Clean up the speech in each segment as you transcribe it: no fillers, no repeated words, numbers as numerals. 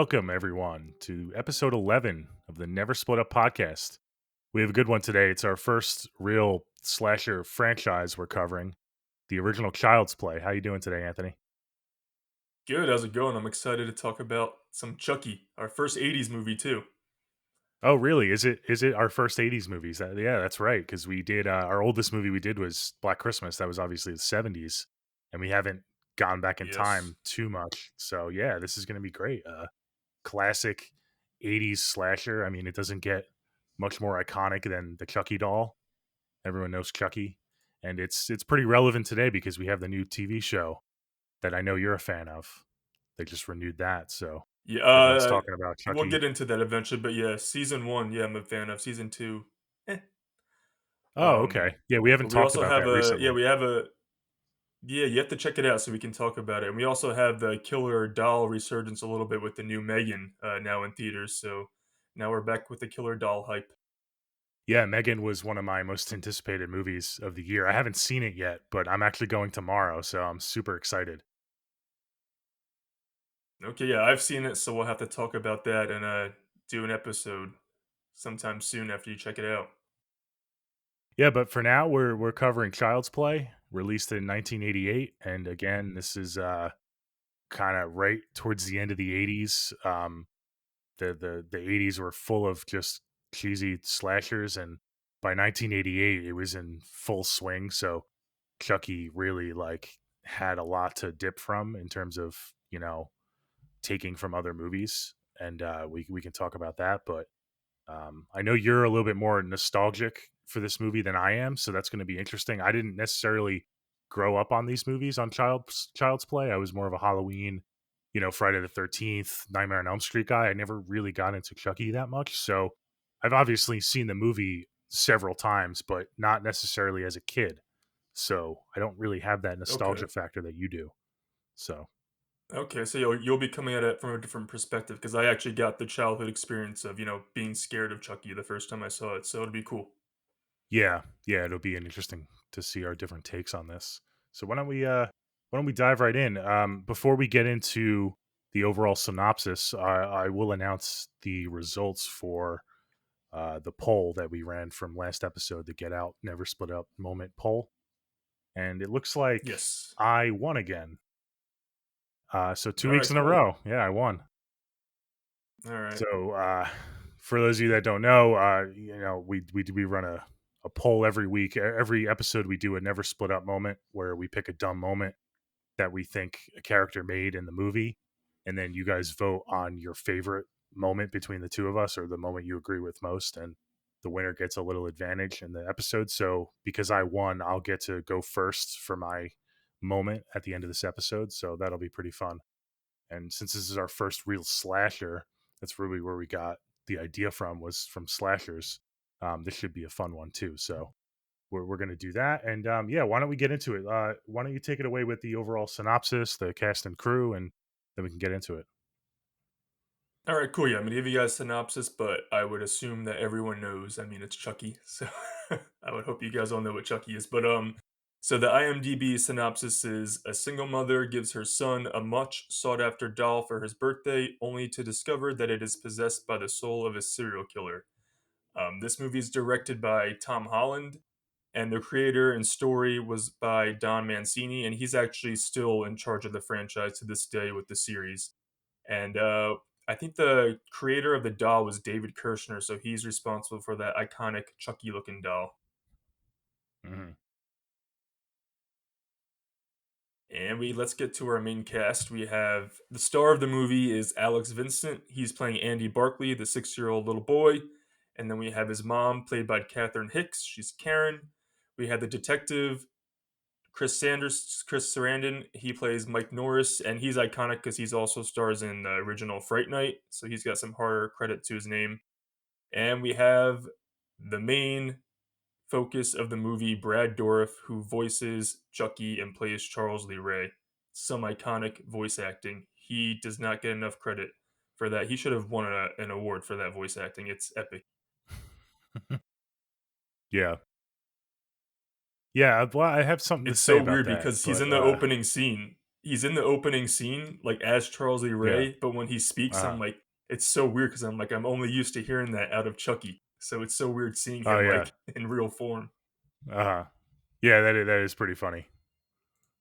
Welcome, everyone, to episode 11 of the Never Split Up podcast. We have a good one today. It's our first real slasher franchise we're covering, the original Child's Play. How you doing today, Anthony? Good, how's it going? I'm excited to talk about some Chucky, our first 80s movie too. Oh, really? Is it our first 80s movies? Yeah, that's right, because we did our oldest movie we did was Black Christmas. That was obviously the 70s, and we haven't gone back in Yes. time too much. So, yeah, this is going to be great. Classic 80s slasher. I mean, it doesn't get much more iconic than the Chucky doll. Everyone knows Chucky, and it's pretty relevant today because we have the new TV show that I know you're a fan of. They just renewed that, so Yeah, everyone's talking about we'll Chucky. get into that eventually, but yeah, season 1, yeah, I'm a fan of. Season 2, eh. Oh, Um, okay. Yeah, we haven't but we talked also about have that a yeah, recently. we have a yeah, you have to check it out so we can talk about it. And we also have the killer doll resurgence a little bit with the new Megan now in theaters. So now we're back with the killer doll hype. Yeah, Megan was one of my most anticipated movies of the year. I haven't seen it yet, but I'm actually going tomorrow, so I'm super excited. Okay, yeah, I've seen it, so we'll have to talk about that and do an episode sometime soon after you check it out. Yeah, but for now we're covering Child's Play, released in 1988, and again, this is kind of right towards the end of the 80s. The 80s were full of just cheesy slashers, and by 1988 it was in full swing. So Chucky really like had a lot to dip from in terms of taking from other movies, and we can talk about that. But I know you're a little bit more nostalgic for this movie than I am, so that's going to be interesting. I didn't necessarily grow up on these movies on Child's Play. I was more of a Halloween, Friday the 13th, Nightmare on Elm Street guy. I never really got into Chucky that much, so I've obviously seen the movie several times, but not necessarily as a kid. So I don't really have that Okay. nostalgia factor that you do. So Okay, so you'll be coming at it from a different perspective because I actually got the childhood experience of being scared of Chucky the first time I saw it, so it'll be cool. yeah, it'll be interesting to see our different takes on this. So why don't we dive right in? Before we get into the overall synopsis, I will announce the results for the poll that we ran from last episode, the Get Out Never Split Up Moment poll, and it looks like Yes. I won again. So two All weeks right, in a cool. row, yeah, I won. All right. So for those of you that don't know, we run a poll every week. Every episode, we do a never split up moment where we pick a dumb moment that we think a character made in the movie, and then you guys vote on your favorite moment between the two of us, or the moment you agree with most, and the winner gets a little advantage in the episode. So because I won, I'll get to go first for my moment at the end of this episode. So that'll be pretty fun. And since this is our first real slasher, that's really where we got the idea from, was from slashers. This should be a fun one too. So we're going to do that. And yeah, why don't we get into it? Why don't you take it away with the overall synopsis, the cast and crew, and then we can get into it. All right, cool. Yeah, I'm gonna give you guys a synopsis, but I would assume that everyone knows. I mean, it's Chucky, so I would hope you guys all know what Chucky is. But so the IMDb synopsis is: a single mother gives her son a much sought after doll for his birthday, only to discover that it is possessed by the soul of a serial killer. This movie is directed by Tom Holland, and the creator and story was by Don Mancini, and he's actually still in charge of the franchise to this day with the series. And I think the creator of the doll was David Kirshner, so he's responsible for that iconic Chucky looking doll. Hmm. And we let's get to our main cast. We have the star of the movie is Alex Vincent. He's playing Andy Barkley, the 6-year-old little boy. And then we have his mom, played by Catherine Hicks. She's Karen. We have the detective Chris Sarandon. He plays Mike Norris, and he's iconic because he's also stars in the original Fright Night. So he's got some horror credit to his name. And we have the main focus of the movie, Brad Dourif, who voices Chucky and plays Charles Lee Ray. Some iconic voice acting. He does not get enough credit for that. He should have won an award for that voice acting. It's epic. Yeah, yeah. Well, I have something to It's say so about weird that, because he's but in the opening scene. he's in the opening scene, like, as Charles Lee Yeah. Ray, but when he speaks, I'm Uh-huh. like it's so weird because 'cause I'm like, I'm only used to hearing that out of Chucky, so it's so weird seeing Oh, him, yeah. like, in real form. Uh-huh. Yeah, that is pretty funny.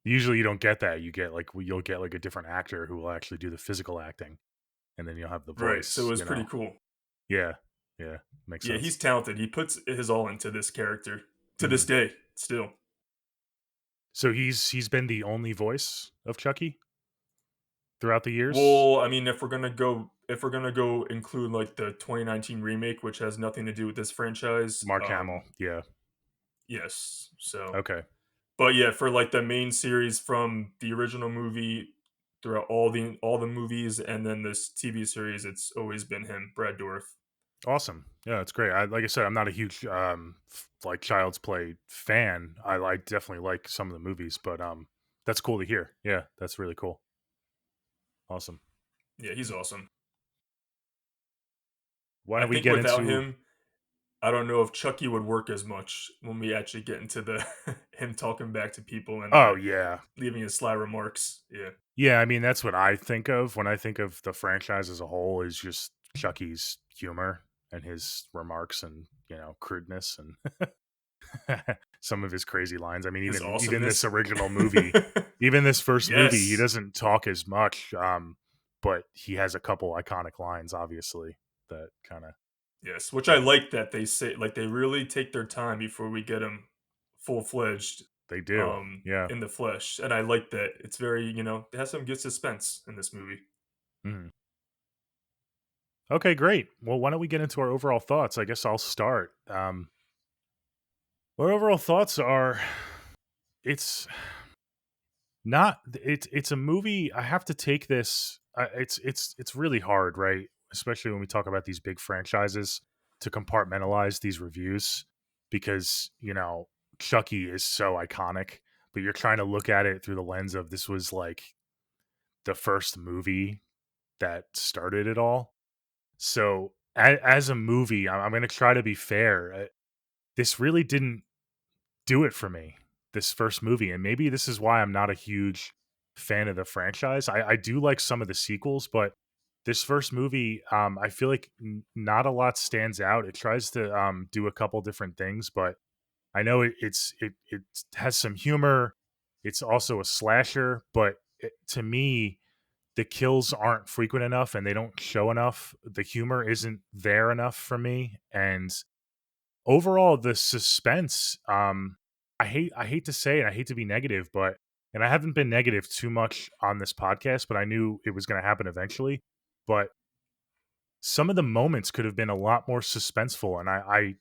Usually, you don't get that. You get, like you'll get, like, a different actor who will actually do the physical acting, and then you'll have the Right, so it voice, was pretty cool. Yeah. Yeah. Makes Yeah, sense. he's talented, he puts his all into this character, to this Mhm. day, still. So he's been the only voice of Chucky throughout the years? Well, I mean, if we're gonna go include, like, the 2019 remake, which has nothing to do with this franchise, Mark Hamill, yeah. yes, so Okay. but yeah, for, like, the main series from the original movie throughout all the movies and then this TV series, it's always been him, Brad Dourif. Awesome. Yeah, that's great. Like I said, I'm not a huge like Child's Play fan. I definitely like some of the movies, but that's cool to hear. Yeah, that's really cool. Awesome. Yeah, he's awesome. Why I don't we think get without into him, I don't know if Chucky would work as much when we actually get into the him talking back to people and, Oh yeah. leaving his sly remarks. Yeah. Yeah, I mean that's what I think of when I think of the franchise as a whole is just Chucky's humor and his remarks and, crudeness and some of his crazy lines. I mean, His even this awesomeness. original movie, even this first movie, he Yes. doesn't talk as much, but he has a couple iconic lines, obviously, that kind of Yes, which I yeah, like that they say like, they really take their time before we get him full-fledged, they do. Yeah. in the flesh, and I like that. It's very it has some good suspense in this movie. Mhm. Okay, great. Well, why don't we get into our overall thoughts? I guess I'll start. Our overall thoughts are it's it's a movie. I have to take this. It's really hard, right? Especially when we talk about these big franchises to compartmentalize these reviews because Chucky is so iconic, but you're trying to look at it through the lens of this was like the first movie that started it all. So as a movie, I'm going to try to be fair. This really didn't do it for me, this first movie, and maybe this is why I'm not a huge fan of the franchise. I do like some of the sequels, but this first movie, I feel like not a lot stands out. It tries to do a couple different things, but I know it has some humor. It's also a slasher, but to me, the kills aren't frequent enough and they don't show enough. The humor isn't there enough for me, and overall the suspense I hate to say it, I hate to be negative, but and I haven't been negative too much on this podcast, but I knew it was going to happen eventually. But some of the moments could have been a lot more suspenseful, and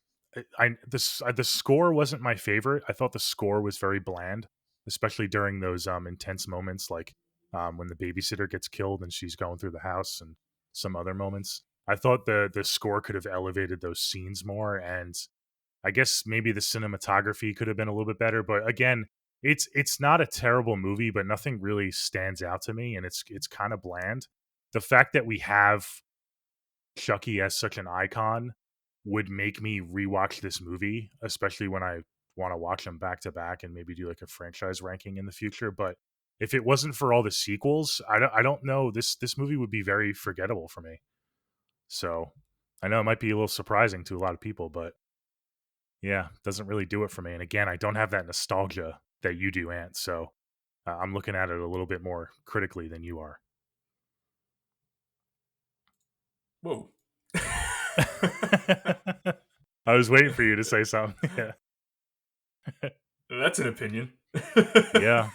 the score wasn't my favorite. I thought the score was very bland, especially during those intense moments, like when the babysitter gets killed and she's going through the house, and some other moments. I thought the score could have elevated those scenes more, and I guess maybe the cinematography could have been a little bit better, but again, it's not a terrible movie, but nothing really stands out to me, and it's kind of bland. The fact that we have Chucky as such an icon would make me rewatch this movie, especially when I want to watch them back to back and maybe do like a franchise ranking in the future. But if it wasn't for all the sequels, I don't know, this movie would be very forgettable for me. So I know it might be a little surprising to a lot of people, but yeah, doesn't really do it for me. And again, I don't have that nostalgia that you do, Ant. So I'm looking at it a little bit more critically than you are. Whoa. I was waiting for you to say something. Yeah. That's an opinion. Yeah.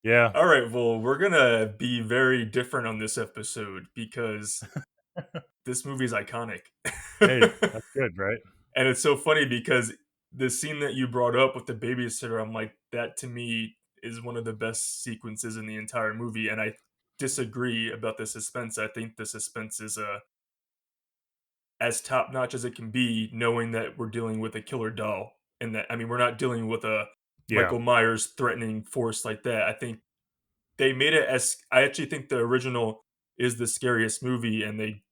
Yeah. Alright, well, we're gonna be very different on this episode because this movie is iconic. Hey, that's good, right? And it's so funny because the scene that you brought up with the babysitter, I'm like, that to me is one of the best sequences in the entire movie, and I disagree about the suspense. I think the suspense is, as top notch as it can be, knowing that we're dealing with a killer doll, and that I mean, we're not dealing with a Yeah. Michael Myers threatening force like that. I think they made it as I actually think the original is the scariest movie, and they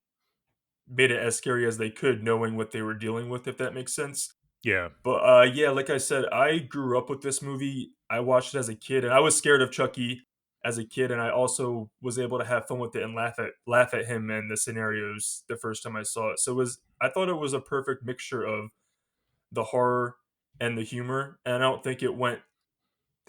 made it as scary as they could, knowing what they were dealing with, if that makes sense. Yeah. But, yeah, like I said, I grew up with this movie. I watched it as a kid, and I was scared of Chucky as a kid, and I also was able to have fun with it and laugh at him and the scenarios the first time I saw it. So it was I thought it was a perfect mixture of the horror and the humor, and I don't think it went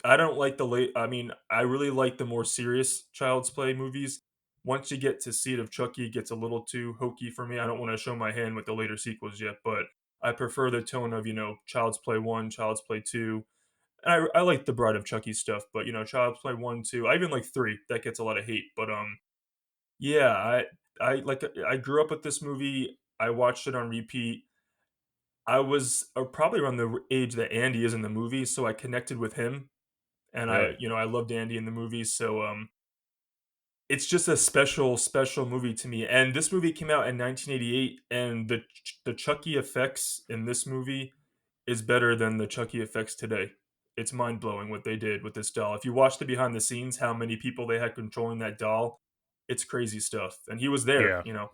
I don't like the late I mean, I really like the more serious Child's Play movies. Once you get to Seed of Chucky, it gets a little too hokey for me. I don't wanna show my hand with the later sequels yet, but I prefer the tone of, Child's Play 1, Child's Play 2, and I like the Bride of Chucky stuff, but, Child's Play 1, 2, I even like 3, that gets a lot of hate, but, yeah, I grew up with this movie, I watched it on repeat. I was, probably around the age that Andy is in the movie, so I connected with him, and Really? I loved Andy in the movie, so, it's just a special, special movie to me, and this movie came out in 1988, and the Chucky effects in this movie is better than the Chucky effects today. It's mind-blowing what they did with this doll. If you watch the behind the scenes, how many people they had controlling that doll, it's crazy stuff, and he was there, Yeah.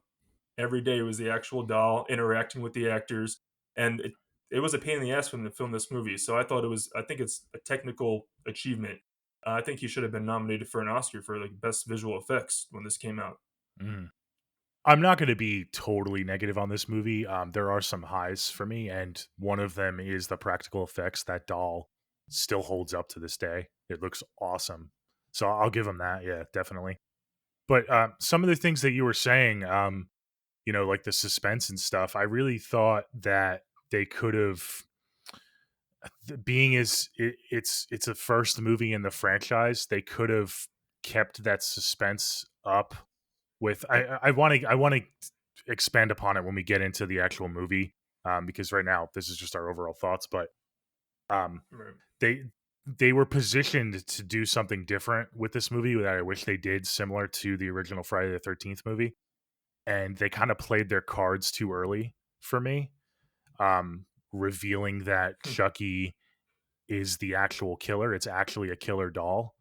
every day was the actual doll interacting with the actors, and it was a pain in the ass for them to film this movie. So I think it's a technical achievement. I think he should have been nominated for an Oscar for like best visual effects when this came out. Mm. I'm not going to be totally negative on this movie. There are some highs for me, and one of them is the practical effects. That doll still holds up to this day. It looks awesome. So I'll give them that. Yeah, definitely. But some of the things that you were saying, like the suspense and stuff, I really thought that they could have, being as it's a first movie in the franchise, they could have kept that suspense up with I want to expand upon it when we get into the actual movie, because right now this is just our overall thoughts, but um Right. they they were positioned to do something different with this movie that I wish they did, similar to the original Friday the 13th movie, and they kind of played their cards too early for me, revealing that Chucky is the actual killer. It's actually a killer doll,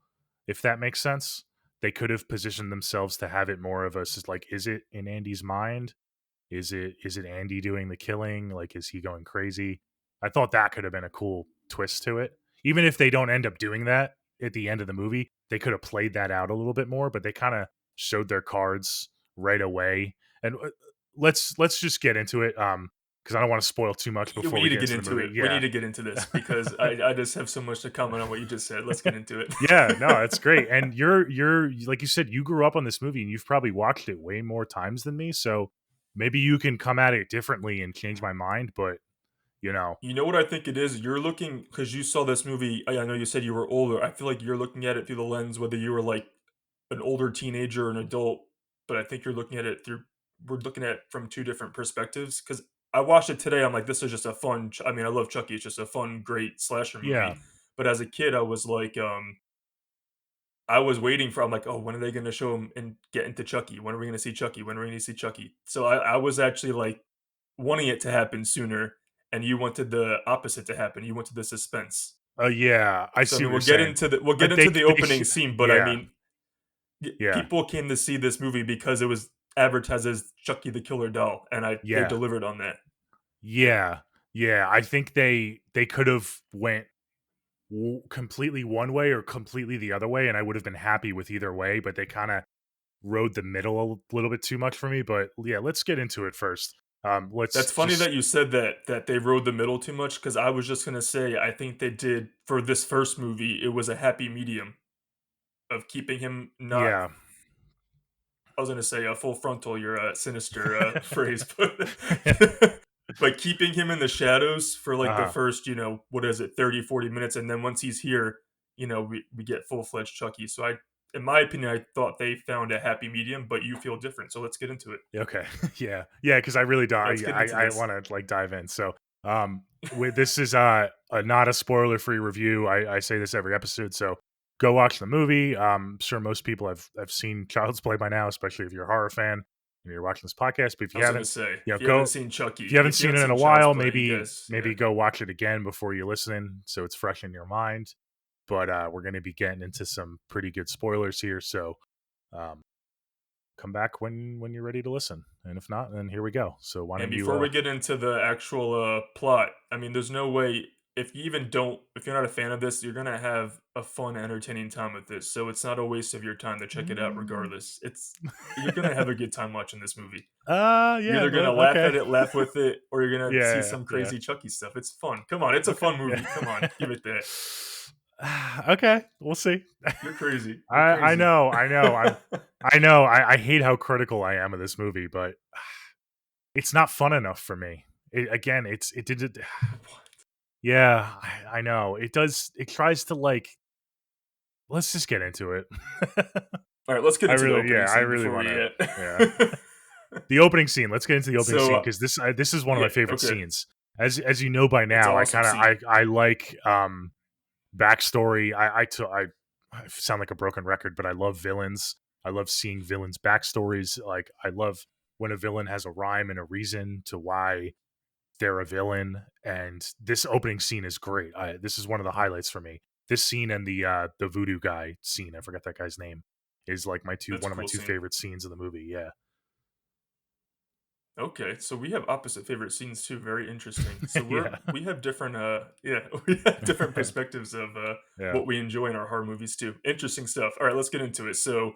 if that makes sense. They could have positioned themselves to have it more of a like, is it in Andy's mind? Is it Andy doing the killing? Like, is he going crazy? I thought that could have been a cool twist to it. Even if they don't end up doing that at the end of the movie, they could have played that out a little bit more, but they kind of showed their cards right away. And let's just get into it, because I don't want to spoil too much Yeah, we before need we to get get into the into movie. it. We need Yeah. to get into this because I just have so much to comment on what you just said. Let's get into it. Yeah, no, it's great. And you're like you said, you grew up on this movie and you've probably watched it way more times than me. So maybe you can come at it differently and change my mind. But you know, You know what I think it is? You're looking because you saw this movie. I know you said you were older. I feel like you're looking at it through the lens whether you were like an older teenager or an adult, but I think you're looking at it through we're looking at it from 2 different perspectives. Because I watched it today, I'm like, "This is just a fun" I mean, I love Chucky, it's just a fun, great slasher yeah, movie, but as a kid, I was like, I was waiting for I'm like, "Oh, when are they gonna show him and get into Chucky? When are we gonna see Chucky? When are we gonna see Chucky?" So I was actually, like, wanting it to happen sooner, and you wanted the opposite to happen, you wanted the suspense. yeah, I So, I see mean, what you're saying. we'll get into the They opening scene, but I yeah, mean, yeah, people came to see this movie because it was advertised as Chucky the Killer Doll, and they yeah, delivered on that. yeah, yeah. I think they could have went completely one way or completely the other way, and I would have been happy with either way. But they kind of rode the middle a little bit too much for me. But yeah, let's get into it first. Let's That's funny just that you said that they rode the middle too much because I was just gonna say I think they did for this first movie, it was a happy medium of keeping him not yeah. I was gonna say a full frontal, your sinister phrase, but but keeping him in the shadows for like the Uh-huh. first, what is it, 30, 40 minutes, and then once he's here, we get full fledged Chucky. So in my opinion, I thought they found a happy medium, but you feel different. So let's get into it. Okay. Yeah. Yeah, because I really don't Let's get into I this. wanna, like, dive in. So, this is, a not a spoiler-free review. I say this every episode, so go watch the movie. I'm sure most people have seen Child's Play by now, especially if you're a horror fan and you're watching this podcast, but if I you was gonna haven't, say, you know, go if you haven't If you seen haven't it in seen a Child's while, Play, you maybe guys, yeah. maybe go watch it again before you listen so it's fresh in your mind. But, we're gonna be getting into some pretty good spoilers here, so, um come back when you're ready to listen. And if not, then here we go. So why And don't you before we get into the actual plot, I mean, there's no way if you even don't if you're not a fan of this, you're gonna have a fun, entertaining time with this, so it's not a waste of your time to check it out Mm. regardless. It's You're gonna have a good time watching this movie. You're Yeah, either gonna laugh okay. at it, laugh with it, or you're gonna see Yeah, some yeah. crazy Chucky stuff. It's fun. Come on, it's a Okay, fun yeah. movie. Come on, give it that. Okay, we'll see. You're crazy. You're I crazy. know, I know, I hate how critical I am of this movie, but it's not fun enough for me. Again, it did it. Yeah, I know. It tries to, like, let's just get into it. All right, let's get into the opening I scene really before we wanna, yeah. get. The opening scene, let's get into the opening So, scene because this is one of my yeah, favorite okay. scenes. As you know by It's an now, awesome scene. I like, backstory. I sound like a broken record, but I love villains. I love seeing villains' backstories. Like, I love when a villain has a rhyme and a reason to why they're a villain. And this opening scene is great. This is one of the highlights for me. This scene and the voodoo guy scene, I forgot that guy's name, is like It's a one of my cool two scene. favorite scenes of the movie. Yeah, Okay, so we have opposite favorite scenes too. Very interesting. So yeah, we have different yeah, we have different perspectives of yeah, what we enjoy in our horror movies too. Interesting stuff. All right, let's get into it. So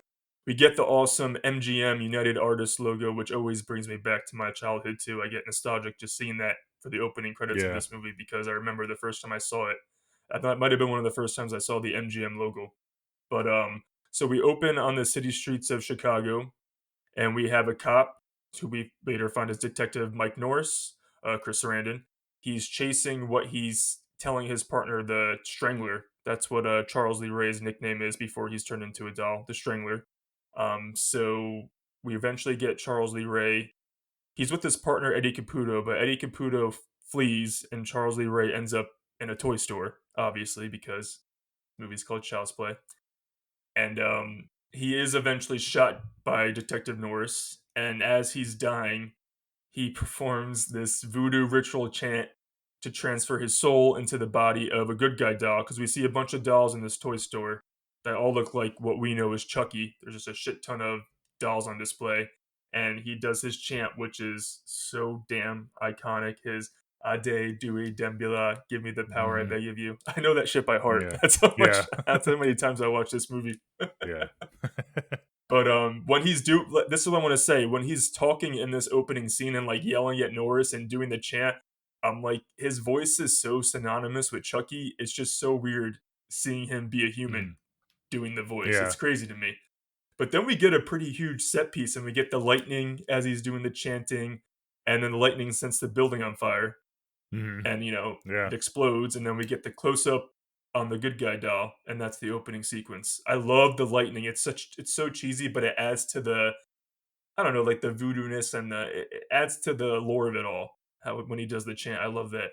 we get the awesome MGM United Artists logo, which always brings me back to my childhood too. I get nostalgic just seeing that for the opening credits of yeah, this movie because I remember the first time I saw it. I thought it might have been one of the first times I saw the MGM logo. But so we open on the city streets of Chicago and we have a cop who we later find is Detective Mike Norris, Chris Sarandon. He's chasing what he's telling his partner, the Strangler. That's what Charles Lee Ray's nickname is before he's turned into a doll, the Strangler. So we eventually get Charles Lee Ray. He's with his partner Eddie Caputo, but Eddie Caputo flees, and Charles Lee Ray ends up in a toy store, obviously because the movie's called Child's Play, and he is eventually shot by Detective Norris. And as he's dying, he performs this voodoo ritual chant to transfer his soul into the body of a good guy doll. Because we see a bunch of dolls in this toy store that all look like what we know as Chucky. There's just a shit ton of dolls on display, and he does his chant, which is so damn iconic. His Ade Dewey Dembula, give me the power I hmm beg of you. I know that shit by heart. yeah, That's how yeah, much. That's how many times I watched this movie. yeah. But when this is what I want to say. When he's talking in this opening scene and like yelling at Norris and doing the chant, like his voice is so synonymous with Chucky. It's just so weird seeing him be a human Mhm. doing the voice. It's Yeah. crazy to me. But then we get a pretty huge set piece, and we get the lightning as he's doing the chanting, and then the lightning sets the building on fire, Mhm. and Yeah. it explodes, and then we get the close up on the good guy doll, and that's the opening sequence. I love the lightning. It's so cheesy, but it adds to the, I don't know, like the voodoo ness, and it adds to the lore of it all. How when he does the chant, I love that.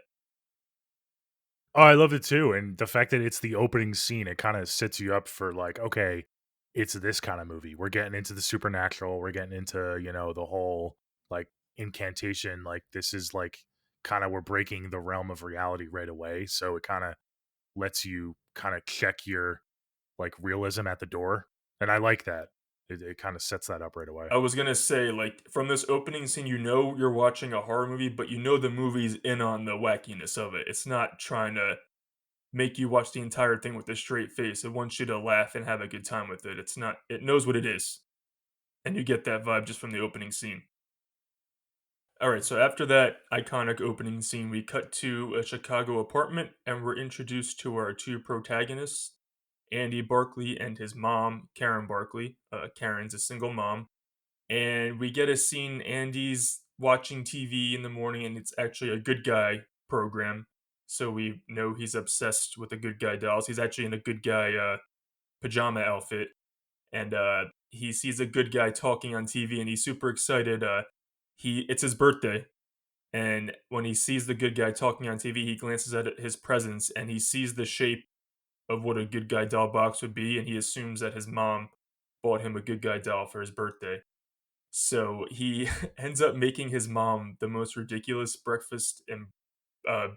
Oh, I loved it too, and the fact that it's the opening scene, it kinda sets you up for, like, okay, it's this kinda movie. We're getting into the supernatural, we're getting into, the whole, like, incantation, like, this is, like, kinda we're breaking the realm of reality right away, so it kinda lets you kinda check your, like, realism at the door, and I like that. It kinda sets that up right away. I was gonna say, like, from this opening scene, you know you're watching a horror movie, but you know the movie's in on the wackiness of it. It's not trying to make you watch the entire thing with a straight face. It wants you to laugh and have a good time with it. It's not. It knows what it is, and you get that vibe just from the opening scene. All right, so after that iconic opening scene, we cut to a Chicago apartment, and we're introduced to our two protagonists, Andy Barkley and his mom, Karen Barkley. Karen's a single mom, and we get a scene. Andy's watching TV in the morning, and it's actually a good guy program. So we know he's obsessed with the good guy dolls. He's actually in a good guy pajama outfit, and he sees a good guy talking on TV, and he's super excited. He It's his birthday, and when he sees the good guy talking on TV, he glances at his presents, and he sees the shape of what a good guy doll box would be, and he assumes that his mom bought him a good guy doll for his birthday. So he ends up making his mom the most ridiculous breakfast and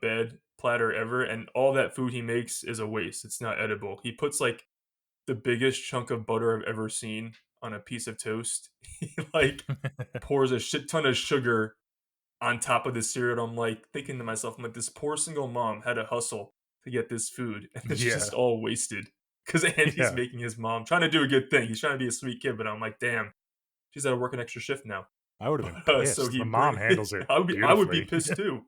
bed platter ever, and all that food he makes is a waste. It's not edible. He puts like the biggest chunk of butter I've ever seen on a piece of toast. He like pours a shit ton of sugar on top of the cereal. I'm like thinking to myself, I'm like, this poor single mom had to hustle to get this food, and it's just Yeah. all wasted because Andy's Yeah. making his mom trying to do a good thing. He's trying to be a sweet kid, but I'm like, damn, she's got to work an extra shift now. I would have been So pissed. he The mom bring handles it I would be beautifully. pissed too.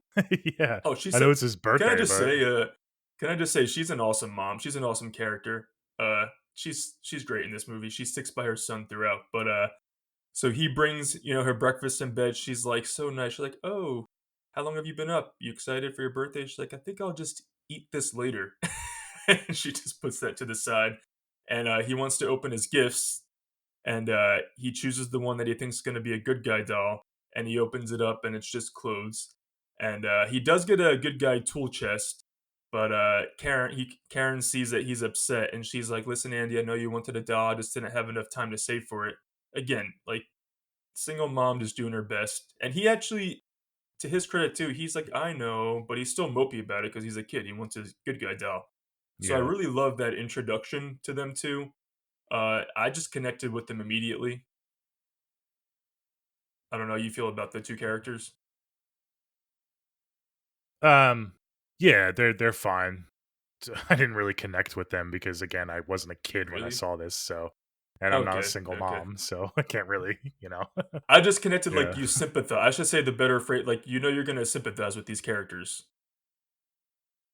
Yeah. Oh, she I know said, it's his can I birthday, just but say, can I just say she's an awesome mom. She's an awesome character. She's great in this movie. She sticks by her son throughout. But so he brings, her breakfast in bed. She's like so nice. She's like, "Oh, how long have you been up? You excited for your birthday?" She's like, "I think I'll just eat this later." And she just puts that to the side. And he wants to open his gifts, and he chooses the one that he thinks is going to be a good guy doll, and he opens it up, and it's just clothes. And he does get a good guy tool chest, but Karen sees that he's upset, and she's like, "Listen, Andy, I know you wanted a doll, I just didn't have enough time to save for it." Again, like single mom just doing her best, and he actually. To his credit too, he's like, I know, but he's still mopey about it because he's a kid. He wants his good guy doll. So I yeah. really love that introduction to them too. I just connected with them immediately. I don't know how you feel about the 2 characters. Um, yeah, they're fine. I didn't really connect with them because again, I wasn't a kid when I Really? saw this, so and I'm not a Okay, single okay. mom, so I can't really, I just connected like Yeah. you sympathize. I should say the better phrase, like you're gonna sympathize with these characters.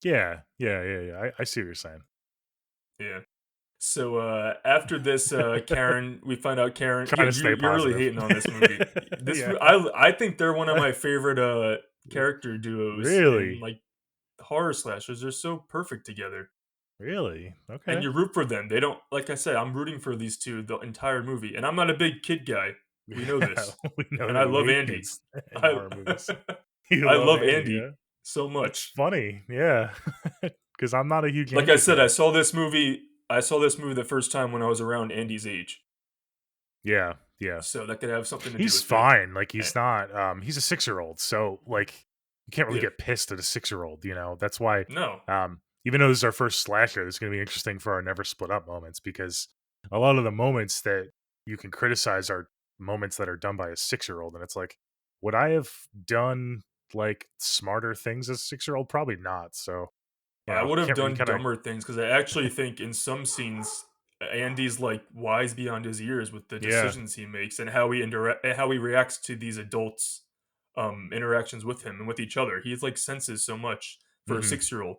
Yeah. Yeah, yeah, yeah. I see what you're saying. Yeah. So after this, Karen, we find out Karen. Yeah, Trying to stay you're really positive. hating on this movie. Yeah. I think they're one of my favorite character duos in Really? like horror slashers. They're so perfect together. Really? And Okay. you root for them. They don't like I said, I'm rooting for these two the entire movie. And I'm not a big kid guy. We know Yeah, this. we know And that I you love hate Andy. kids in I horror movies. You I love love Andy, yeah? Andy so That's much. funny, yeah, because 'Cause I'm not a huge Like I Andy said, fan. I saw this movie the first time when I was around Andy's age. Yeah, yeah. So that could have something to do He's with it. fine, like, Eh, he's not, he's a six-year-old, so, like, you can't really yeah. get pissed at a six-year-old, you know? That's why, No. even though this is our first slasher, it's gonna be interesting for our never split up moments because a lot of the moments that you can criticize are moments that are done by a six-year-old, and it's like, would I have done, like, smarter things as a six-year-old? Probably not, so, I would have can't really done kinda dumber things because I actually think in some scenes Andy's like wise beyond his years with the Yeah, decisions he makes and how he reacts to these adults interactions with him and with each other. He's like senses so much for a mhm, 6-year-old.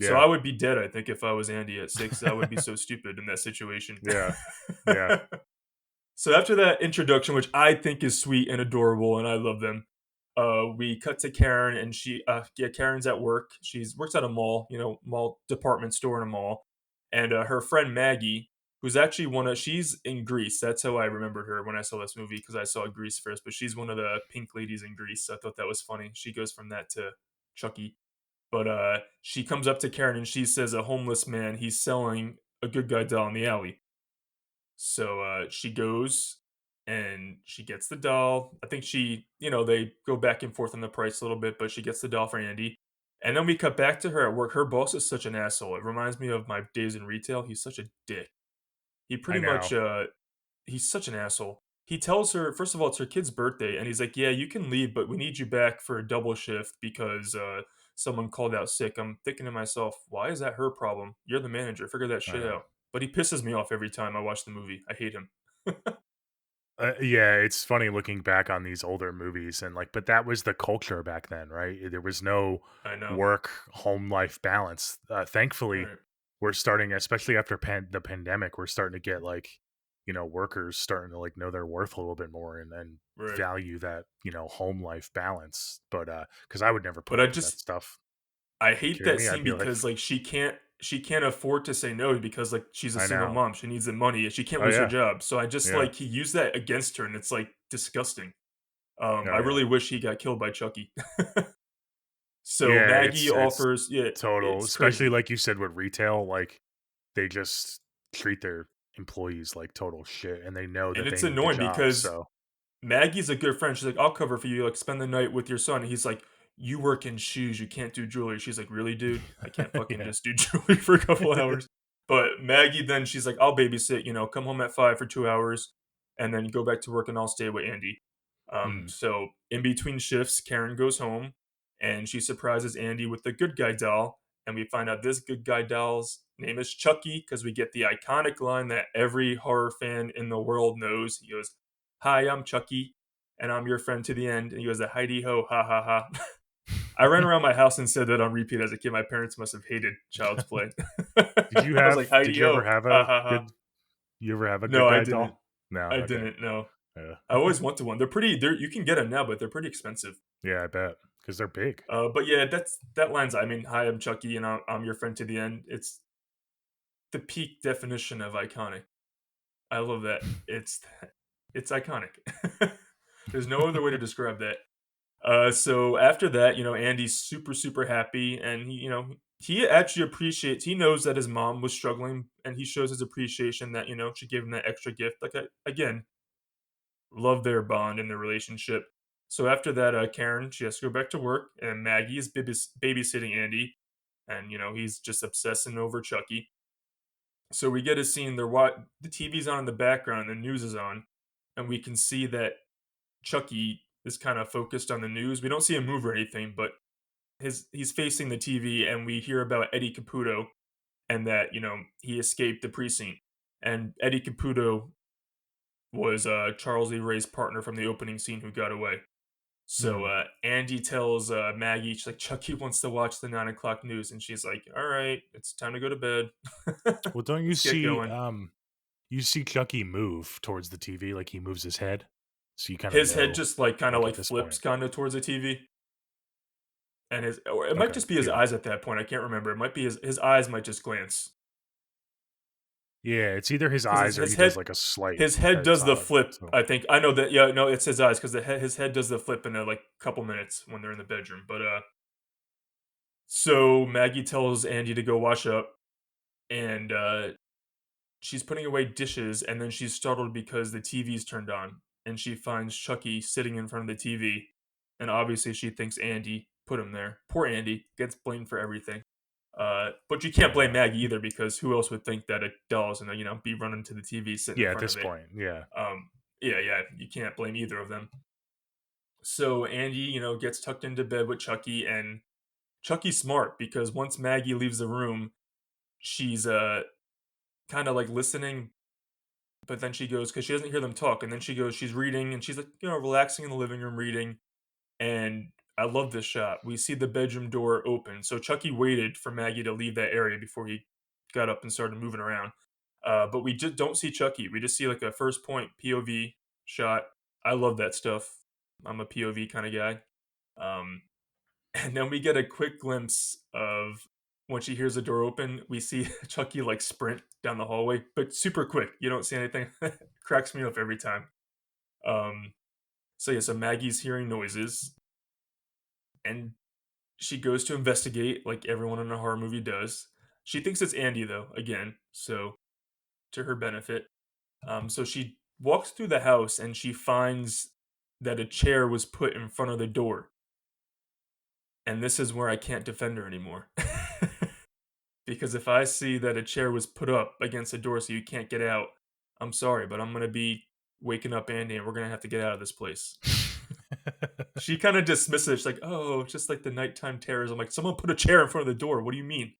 So yeah, I would be dead, I think, if I was Andy at 6. I would be so stupid in that situation. yeah, yeah, So after that introduction, which I think is sweet and adorable, and I love them, we cut to Karen, and Karen's at work. She's works at a mall, mall department store in a mall, and her friend Maggie, who's actually she's in Greece. That's how I remembered her when I saw this movie because I saw Grease first. But she's one of the pink ladies in Greece. So I thought that was funny. She goes from that to Chucky, but she comes up to Karen and she says a homeless man he's selling a good guy doll in the alley. So she goes and she gets the doll. I think they go back and forth on the price a little bit, but she gets the doll for Andy. And then we cut back to her at work. Her boss is such an asshole. It reminds me of my days in retail. He's such a dick. He I pretty much, know. he's such an asshole. He tells her, first of all, it's her kid's birthday, and he's like, "Yeah, you can leave, but we need you back for a double shift because someone called out sick." I'm thinking to myself, why is that her problem? You're the manager. Figure that I shit know. out. But he pisses me off every time I watch the movie. I hate him. Yeah, it's funny looking back on these older movies and like, but that was the culture back then, right? There was no I know. work home life balance. Thankfully, Right. we're starting, especially after the pandemic, we're starting to get like, workers starting to like know their worth a little bit more and Right. value that home life balance. But because I would never put But up with that stuff. I You hate kidding that me? I'd scene be like, because like she can't afford to say no because like she's a I single know. mom. She needs the money and she can't Oh lose her yeah, job. So I just yeah, like he used that against her and it's like disgusting. I oh yeah, really wish he got killed by Chucky. So yeah. Maggie It's offers, yeah, total, it's especially crazy. like you said with retail, like they just treat their employees like total shit and they know And that they it's need the annoying job, because so Maggie's a good friend. She's like, I'll cover for you, like spend the night with your son. And he's like, you work in shoes, you can't do jewelry. She's like, really, dude? I can't fucking yeah. just do jewelry for a couple hours. But Maggie then she's like, I'll babysit, come home at 5 for 2 hours and then go back to work and I'll stay with Andy. Mhm. So in between shifts, Karen goes home and she surprises Andy with the good guy doll. And we find out this good guy doll's name is Chucky because we get the iconic line that every horror fan in the world knows. He goes, "Hi, I'm Chucky, and I'm your friend to the end." And he goes, "Heidi ho, ha ha ha." I ran around my house and said that on repeat as a kid. My parents must have hated Child's Play. I was like, Did "Heidi you ever ho, have ha a ha ha." good you ever have a No, good I guy didn't. doll? No, I okay. didn't. No, Yeah. I always wanted one. They're pretty. They're you can get them now, but they're pretty expensive. Yeah, I bet, because 'cause they're big. But yeah, that line's. I mean, "Hi, I'm Chucky, and I'm your friend to the end." It's the peak definition of iconic. I love that. It's iconic. There's no other way to describe that. So after that, Andy's super super happy, and he actually appreciates. He knows that his mom was struggling, and he shows his appreciation that she gave him that extra gift. Like again, love their bond and their relationship. So after that, Karen she has to go back to work, and Maggie is babysitting Andy, and he's just obsessing over Chucky. So we get a scene. The TV's on in the background, the news is on, and we can see that Chucky is kind of focused on the news. We don't see him move or anything, but he's facing the TV, and we hear about Eddie Caputo and that he escaped the precinct. And Eddie Caputo was Charles Lee Ray's partner from the opening scene who got away. So Mm. Angie tells Maggie, she's like, Chucky wants to watch the 9 o'clock news, and she's like, all right, it's time to go to bed. Well, don't Let's get going. you see Chucky move towards the TV, like, he moves his head, so you kinda His head know, just like kind of like, at like this flips point. kind of towards the TV, and his or it might Okay, just be his yeah. eyes at that point. I can't remember. It might be his eyes might just glance Yeah, it's either his because eyes or he does, like, a slight his head head does the nod, flip. so I think I know that. Yeah, no, it's his eyes because his head does the flip in a like couple minutes when they're in the bedroom. But so Maggie tells Andy to go wash up, and she's putting away dishes, and then she's startled because the TV's turned on, and she finds Chucky sitting in front of the TV, and obviously she thinks Andy put him there. Poor Andy gets blamed for everything. But you can't blame yeah. Maggie either because who else would think that a doll's gonna be running to the TV sitting in Yeah, at front this of it? point, yeah. Yeah, yeah, you can't blame either of them. So Andy, gets tucked into bed with Chucky, and Chucky's smart because once Maggie leaves the room, she's kind of like listening, but then she goes because she doesn't hear them talk, and then she goes, she's reading, and she's like, relaxing in the living room reading, and I love this shot. We see the bedroom door open, so Chucky waited for Maggie to leave that area before he got up and started moving around. But we just don't see Chucky. We just see like a first point POV shot. I love that stuff. I'm a POV kind of guy. Um, and then we get a quick glimpse of when she hears the door open, we see Chucky like sprint down the hallway, but super quick. You don't see anything. Cracks me up every time. Um, so yeah, so Maggie's hearing noises, and she goes to investigate like everyone in a horror movie does. She thinks it's Andy though, again, so to her benefit. So she walks through the house and she finds that a chair was put in front of the door. And this is where I can't defend her anymore. Because if I see that a chair was put up against the door so you can't get out, I'm sorry, but I'm gonna be waking up Andy and we're gonna have to get out of this place. She kind of dismisses it. She's like, "Oh, it's just like the nighttime terrors." I'm like, "Someone put a chair in front of the door. What do you mean?"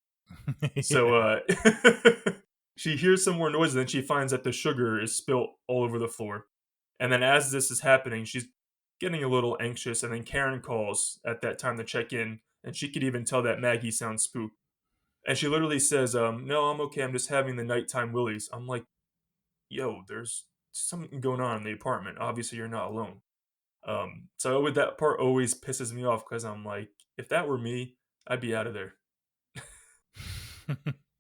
So Yeah. she hears some more noises, and then she finds that the sugar is spilt all over the floor. And then as this is happening, she's getting a little anxious, and then Karen calls at that time to check in, and she could even tell that Maggie sounds spooked. And she literally says, "No, I'm okay. I'm just having the nighttime willies." I'm like, "Yo, there's something going on in the apartment. Obviously, you're not alone." So with that part always pisses me off because I'm like, if that were me, I'd be out of there.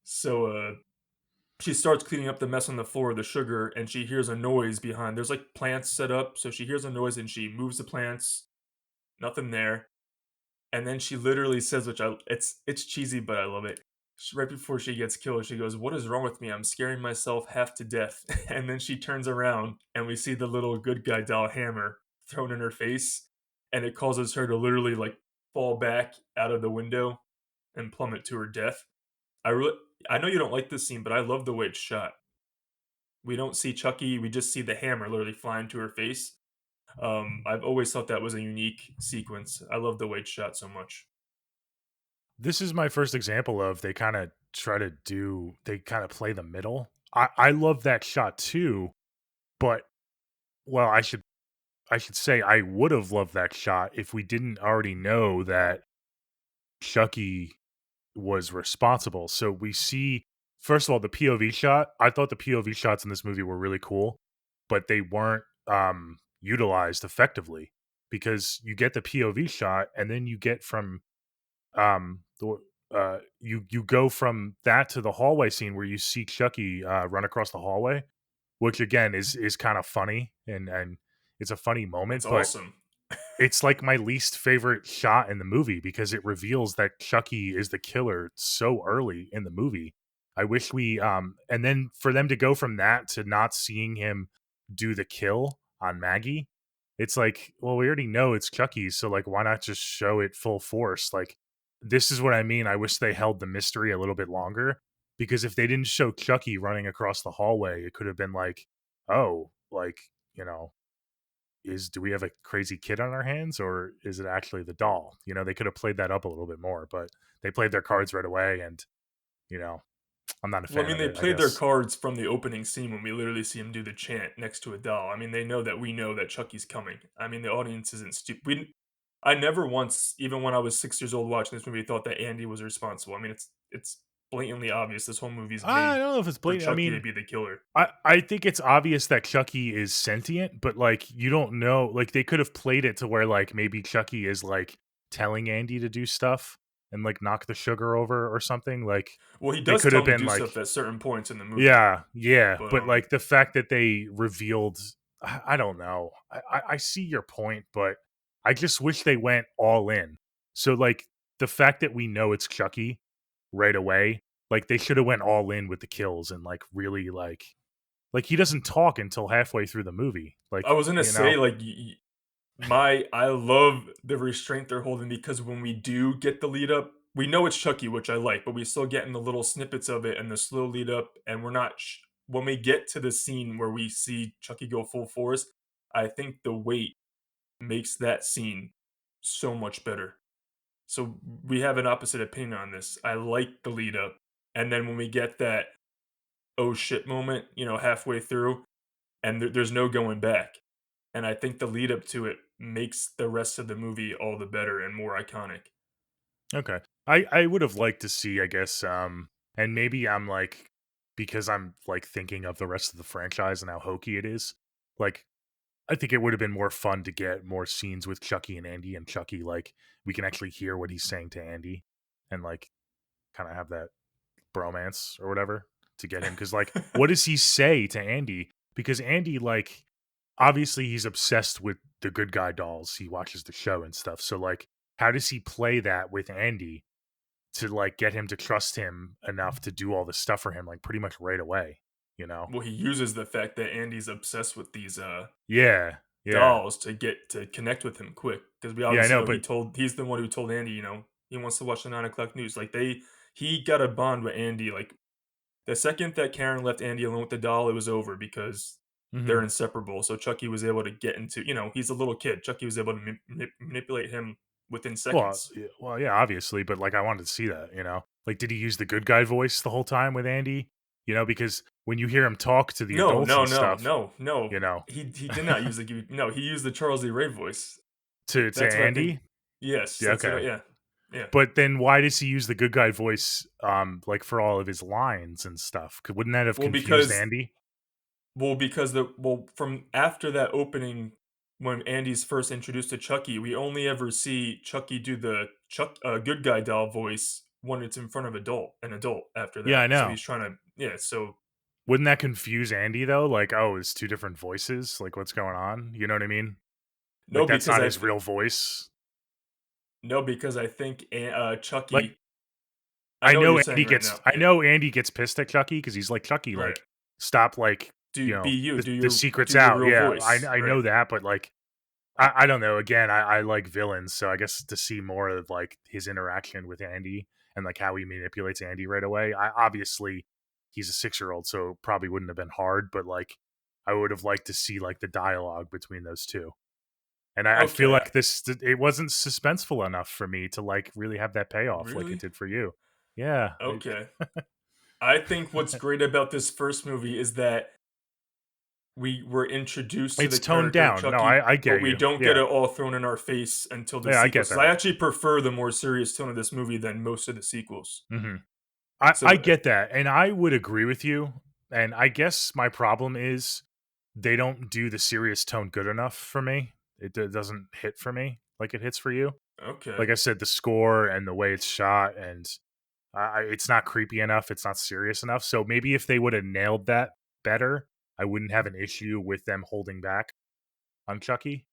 So she starts cleaning up the mess on the floor of the sugar, and she hears a noise behind. There's like plants set up, so she hears a noise and she moves the plants. Nothing there. And then she literally says, which it's cheesy, but I love it. Right before she gets killed, she goes, "What is wrong with me? I'm scaring myself half to death." And then she turns around, and we see the little good guy doll hammer thrown in her face, and it causes her to literally like fall back out of the window and plummet to her death. I really, I know you don't like this scene, but I love the way it's shot. We don't see Chucky; we just see the hammer literally flying to her face. I've always thought that was a unique sequence. I love the way it's shot so much. This is my first example of they kind of try to do they kind of play the middle. I love that shot too, but well, I should say I would have loved that shot if we didn't already know that Chucky was responsible. So we see, first of all, the POV shot. I thought the POV shots in this movie were really cool, but they weren't utilized effectively because you get the POV shot and then you get from you go from that to the hallway scene where you see Chucky run across the hallway, which again is kind of funny and it's a funny It's moment, but awesome. it's like my least favorite shot in the movie because it reveals that Chucky is the killer so early in the movie. I wish we and then for them to go from that to not seeing him do the kill on Maggie, it's like, well, we already know it's Chucky, so like why not just show it full force? Like this is what I mean. I wish they held the mystery a little bit longer because if they didn't show Chucky running across the hallway, it could have been like, oh, like, you know, is do we have a crazy kid on our hands or is it actually the doll? You know, they could have played that up a little bit more, but they played their cards right away and, you know, I'm not a Well, I fan mean, of they it, I played their guess. cards from the opening scene when we literally see him do the chant next to a doll. I mean, they know that we know that Chucky's coming. I mean, the audience isn't stupid. I never once, even when I was 6 years old watching this movie, thought that Andy was responsible. I mean, it's blatantly obvious. This whole movie is I made don't know if it's for blatant. I Chucky to mean, be the killer. I think it's obvious that Chucky is sentient, but like you don't know, like they could have played it to where like maybe Chucky is like telling Andy to do stuff and like knock the sugar over or something. Like Well, he they does could tell have him to been do like, stuff at certain points in the movie, yeah, yeah, but but like the fact that they revealed, I don't know. I see your point, but I just wish they went all in. So like the fact that we know it's Chucky right away, like they should have went all in with the kills and like really like he doesn't talk until halfway through the movie. I Like, was gonna you know? say like I love the restraint they're holding because when we do get the lead up, we know it's Chucky, which I like, but we still getting the little snippets of it and the slow lead up, and we're not. When we get to the scene where we see Chucky go full force, I think the weight makes that scene so much better. So we have an opposite opinion on this. I like the lead up, and then when we get that oh shit moment, halfway through, and there's no going back. And I think the lead up to it makes the rest of the movie all the better and more iconic. Okay. I would have liked to see, I guess, and maybe I'm like because I'm like thinking of the rest of the franchise and how hokey it is. Like I think it would have been more fun to get more scenes with Chucky and Andy and Chucky like we can actually hear what he's saying to Andy and like kind of have that bromance or whatever to get him cuz like what does he say to Andy? Because Andy like obviously he's obsessed with the good guy dolls. He watches the show and stuff. So like how does he play that with Andy to like get him to trust him enough to do all this stuff for him like pretty much right away, you know? Well, he uses the fact that Andy's obsessed with these Yeah. Yeah. dolls to get to connect with him quick because we Yeah, I obviously know, know but he's the one who told Andy, he wants to watch the 9 o'clock news. Like he got a bond with Andy. Like the second that Karen left Andy alone with the doll, it was over because they're mhm. inseparable. So Chucky was able to get into, he's a little kid. Chucky was able to manipulate him within seconds. Well, yeah, obviously, but like I wanted to see that, you know? Like did he use the good guy voice the whole time with Andy? You know, because when you hear him talk to the No, adults no, and no, stuff, no, no. you know, He did not use no, he used the Charles Lee Ray voice. to That's what I think. Andy? Yes, Yeah, that's what I okay. yeah. Yeah. But then why does he use the good guy voice like for all of his lines and stuff? Wouldn't that have Well, confused because Andy? from after that opening when Andy's first introduced to Chucky, we only ever see Chucky do the good guy doll voice when it's in front of an adult after Yeah, that. I So know. he's trying to yeah, so Wouldn't that confuse Andy though? Like, oh, it's two different voices. Like, what's going on? You know what I mean? no Like, that's because not I his th- real voice. no because I think Like, Chucky I know what you're saying right now. I Yeah. know Andy gets pissed at Chucky because he's like, Chucky, Right. like, stop, like, you Do be know, you. the secret's Do your out. real Yeah, voice. I Right. know that, but like, I don't know. Again, I like villains, so I guess to see more of like his interaction with Andy and like how he manipulates Andy right away. I obviously he's a 6-year old, so probably wouldn't have been hard, but like I would have liked to see like the dialogue between those two. And I feel Okay, like it wasn't suspenseful enough for me to, like, really have that payoff like it really? did for you. Yeah, Okay. I think what's great about this first movie is that we were introduced to it's the toned character of down. No, Chucky, I but get we you. don't get Yeah. it all thrown in our face until the Yeah, I sequels. get 'Cause I that. actually prefer the more serious tone of this movie than most of the sequels. Mhm. I So, get that, and I would agree with you, and I guess my problem is they don't do the serious tone good enough for me. It doesn't hit for me like it hits for you. okay. Like I said, the score and the way it's shot, and it's not creepy enough. It's not serious enough. So maybe if they would have nailed that better, I wouldn't have an issue with them holding back on Chucky.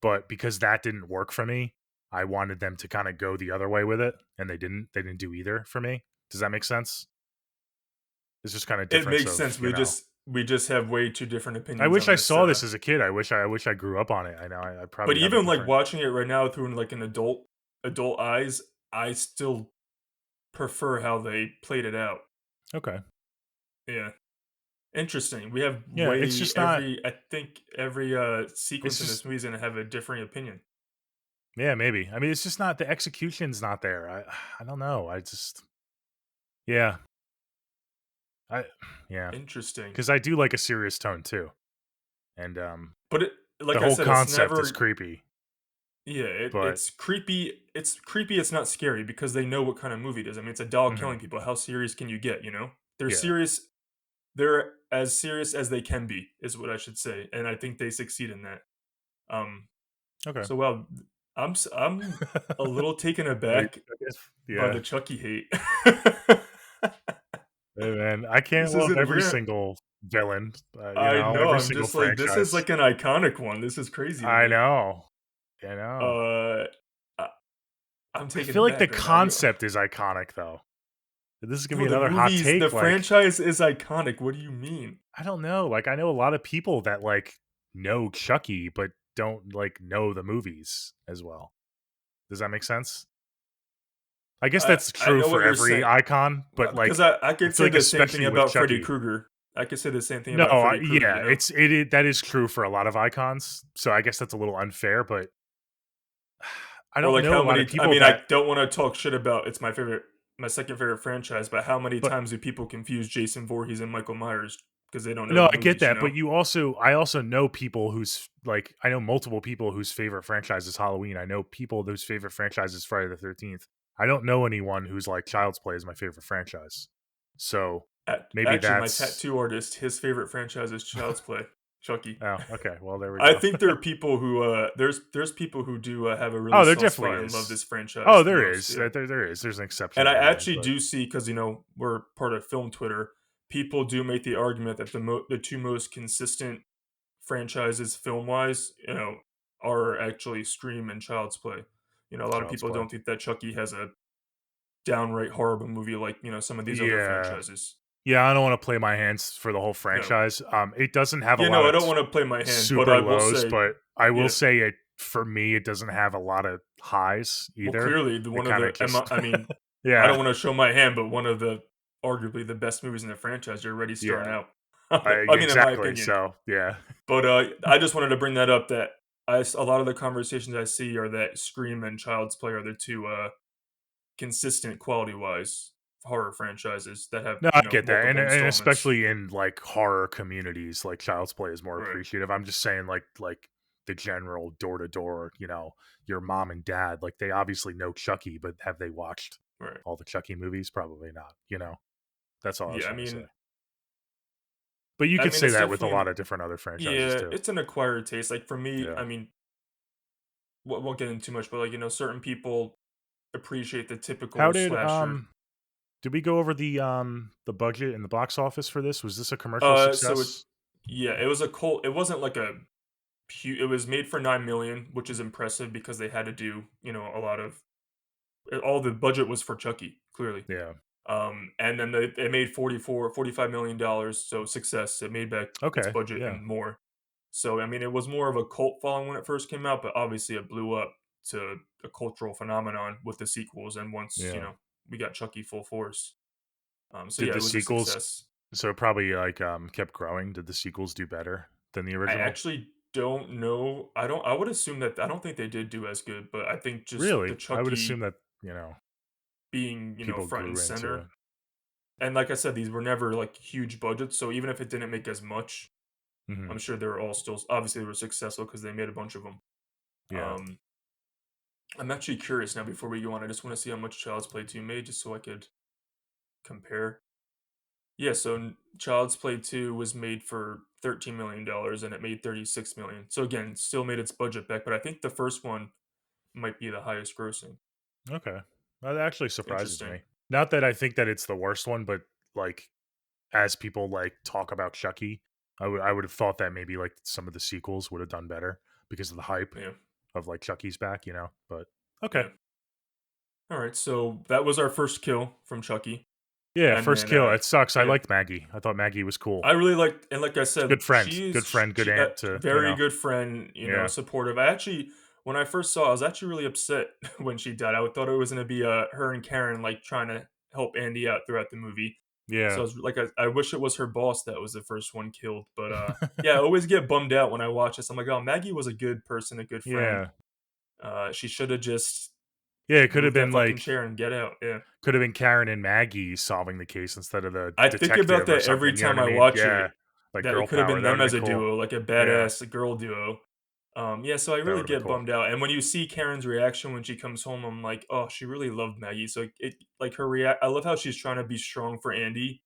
But because that didn't work for me, I wanted them to kind of go the other way with it, and they didn't. They didn't do either for me. Does that make sense? It's just kind of It difference makes of sense. We just have way too different I opinions wish on I this, saw this as a kid. I wish I grew up on it. I know I but probably have a even, like, different. watching it right now through, like, an adult eyes, I still prefer how they played it out. Okay. Yeah. Interesting. We have Yeah, it's way just not. every I think every, It's sequence in this just movie is gonna have a differing opinion. yeah, maybe. I mean, it's just not the execution's not there. I don't know. I just yeah. I yeah, Interesting. because I do like a serious tone too, and But the like I whole said, it's concept is never creepy. yeah, But it's creepy, it's not scary because they know what kind of movie it is. I mean, it's a dog mhm, killing people. How serious can you get, you know? They're yeah, serious they're as serious as they can be, is what I should say, and I think they succeed in that. Um, okay. so, well, I'm a little taken Are you aback serious? by Yeah. the Chucky hate. Hey man, I can't This love isn't every real. single villain. I know, Every I'm single just like, this is franchise. like an iconic one. This is crazy to I me. know. I know. Uh, I I'm I taken feel like the aback right now. concept is iconic though. This is gonna No, be the another hot movies, the take. Like, franchise is iconic. What do you mean? I don't know. Like, I know a lot of people that like know Chucky, but don't like know the movies as well. Does that make sense? I guess I that's I true know for what you're every saying, icon, but because like, I I could feel say like the same thing especially with about Freddy Chucky. Krueger. I could say the same thing No, about Freddy Krueger, yeah, you know? that is true for a lot of icons. So I guess that's a little unfair, but I Or don't like know how a lot of many I people mean, I that. don't wanna talk shit about it's my second favorite franchise, but how many But times do people confuse Jason Voorhees and Michael Myers because they don't know no, the I get movies, you that, know? but I also know people whose like I know multiple people whose favorite franchise is Halloween. I know people whose favorite franchise is Friday the 13th. I don't know anyone who's like Child's Play is my favorite franchise. So maybe Actually, my that's tattoo artist, his favorite franchise is Child's Play, Chucky. oh, okay. Well, there we I go. think there are people who, there's people who do, have a really Oh, there soft definitely spot and love is. this Oh, franchise the there most, is. yeah. There is. There's an exception And to I everyone, actually but do see because we're part of film Twitter, people do make the argument that the 2 most consistent franchises film-wise, are actually Scream and Child's Play. A lot of Child's people Play. don't think that Chucky has a downright horrible movie like, some of these other Yeah. franchises. Yeah, I don't want to play my hands for the whole No. franchise. It doesn't have a Yeah, lot no, I of don't wanna play my hand, but super I will lows, say but I will yeah. say it for me, it doesn't have a lot of highs Well, either. clearly, the It one of kind of the just, I mean, I don't yeah, wanna show my hand, but one of the arguably the best movies in the franchise, you're already starting yeah, out. I, I mean, in my exactly. opinion. So, yeah, But, I just wanted to bring that up that a lot of the conversations I see are that Scream and Child's Play are the 2, consistent quality-wise horror franchises that have, no, I get that, multiple and installments. especially in like horror communities, like Child's Play is more Right, appreciative. I'm just saying, like the general door to door, your mom and dad, like they obviously know Chucky, but have they watched right. all the Chucky movies? Probably not. That's all I was Yeah, trying to say. But you could say it's that with a definitely lot an of different other franchises yeah, too. it's an acquired taste, like, for me, Yeah. won't get into too much, but, like, certain people appreciate the How typical did slasher. we go over the budget and the box office for this? Was this a commercial So it success? yeah, it was a cult. It wasn't like a it was made for 9 million, which is impressive because they had to do, a lot of all the budget was for Chucky, clearly. Yeah. And then they made 45 million dollars, so success. It made back its Okay. budget Yeah. and more. So I mean, it was more of a cult following when it first came out, but obviously it blew up to a cultural phenomenon with the sequels. And once Yeah. we got Chucky full force. So Did yeah, the it was a sequels success. so it probably like kept growing? Did the sequels do better than the I original? actually don't know. I would assume that I don't think they did do as good, but I think just the Really? I would assume Chucky that, being, people front and grew into it. center. And like I said, these were never like huge budgets, so even if it didn't make as much, I'm Mhm. sure they were all still obviously they were successful because they made a bunch of them. Yeah. Um, I'm actually curious now before we go on. I just want to see how much Child's Play 2 made just so I could compare. Yeah, so Child's Play 2 was made for $13 million and it made 36 million. So again, still made its budget back, but I think the first one might be the highest grossing. Okay. That actually surprises Interesting. me. Not that I think that it's the worst one, but, like, as people, like, talk about Chucky, I would have thought that maybe, like, some of the sequels would have done better because of the hype Yeah. of, like, Chucky's back, but okay. Yeah. All right. So that was our first kill from Chucky. Yeah, And first then kill, it sucks, I yeah, liked Maggie. I thought Maggie was cool. I really liked, and like I said, Good friend. Good friend, good she aunt to, very good friend, yeah. supportive. I actually when I first saw, I was actually really upset when she died. I thought it was going to be her and Karen like trying to help Andy out throughout the movie. So I Yeah. was like, I wish it was her boss that was the first one killed. But yeah, I always get bummed out when I watch this. I'm like, oh, Maggie was a good person, a good friend. Yeah. She should have just Yeah, it could have moved that been, fucking like, chair and get out. Yeah. could have been Karen and Maggie solving the case instead of the I think about detective or that every something, you know what time I I mean? watch it, Yeah. Like, that it girl could have power, been that them would've as been a cool. duo, like a Yeah, badass girl duo. Yeah, so I that really would've been get cool. bummed out, and when you see Karen's reaction when she comes home, I'm like, "Oh, she really loved Maggie." So it like her react I love how she's trying to be strong for Andy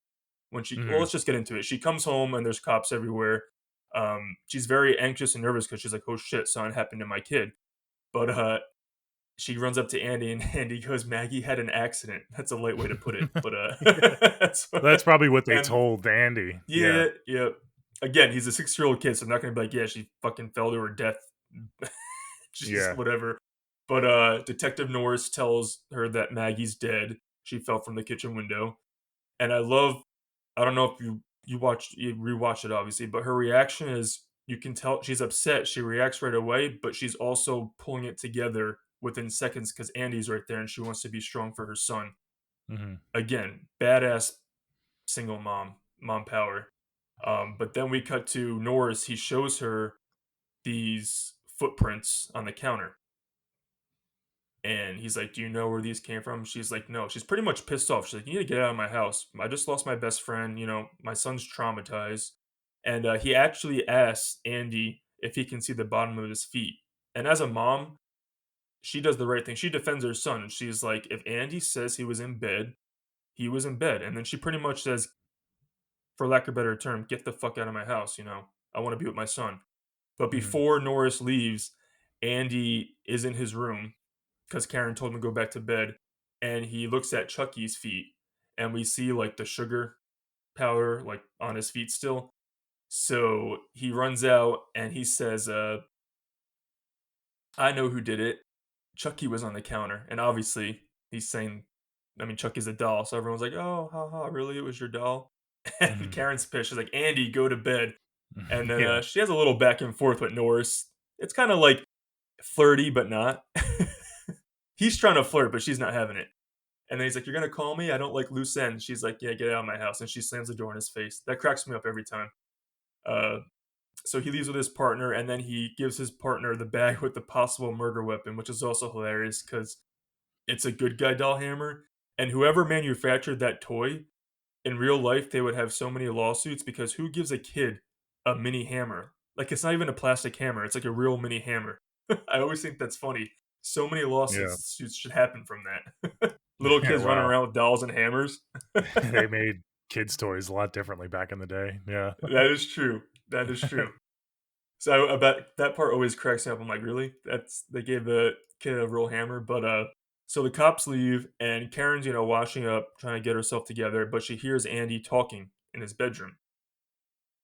when Mhm. let's just get into it. She comes home and there's cops everywhere. She's very anxious and nervous because she's like, "Oh shit, something happened to my kid." But she runs up to Andy and Andy goes, "Maggie had an accident." That's a light way to put it, but Yeah. that's That's probably what they and told Andy. Yeah. yeah, yeah. Again, he's a 6-year-old kid, so I'm not gonna be like, "Yeah, she fucking fell to her death." Jeez, Yeah. whatever. But Detective Norris tells her that Maggie's dead. She fell from the kitchen window, and I don't know if you rewatched it obviously, but her reaction is you can tell she's upset. She reacts right away, but she's also pulling it together within seconds because Andy's right there and she wants to be strong for her son. Mhm. Again, badass single mom power. But then we cut to Norris. He shows her these footprints on the counter. And he's like, "Do you know where these came from?" She's like, "No." She's pretty much pissed off. She's like, "You need to get out of my house. I just lost my best friend. My son's traumatized." And he actually asks Andy if he can see the bottom of his feet. And as a mom, she does the right thing. She defends her son. And she's like, if Andy says he was in bed, he was in bed. And then she pretty much says, for lack of a better term, get the fuck out of my house. I want to be with my son. But Mhm. before Norris leaves, Andy is in his room because Karen told him to go back to bed. And he looks at Chucky's feet, and we see like the sugar powder like on his feet still. So he runs out and he says, I know who did it. Chucky was on the counter. And obviously, he's saying, I mean, Chucky's a doll. So everyone's like, oh, haha, really? It was your doll? And Mhm. Karen's pissed. She's like, Andy, go to bed. And then Yeah. she has a little back and forth with Norris. It's kind of like flirty, but not. He's trying to flirt, but she's not having it. And then he's like, "You're gonna call me? I don't like loose ends." She's like, "Yeah, get out of my house." And she slams the door in his face. That cracks me up every time. Uh, so he leaves with his partner, and then he gives his partner the bag with the possible murder weapon, which is also hilarious because it's a good guy doll hammer. And whoever manufactured that toy in real life, they would have so many lawsuits because who gives a kid a mini hammer? Like it's not even a plastic hammer; it's like a real mini hammer. I always think that's funny. So many Yeah. lawsuits should happen from that. Little Yeah, kids running wow. around with dolls and hammers. They made kids' toys a lot differently back in the day. Yeah. That is true. That is true. So about that part always cracks me up. I'm like, really? That's they gave the kid a real hammer, but so the cops leave and Karen's washing up, trying to get herself together, but she hears Andy talking in his bedroom.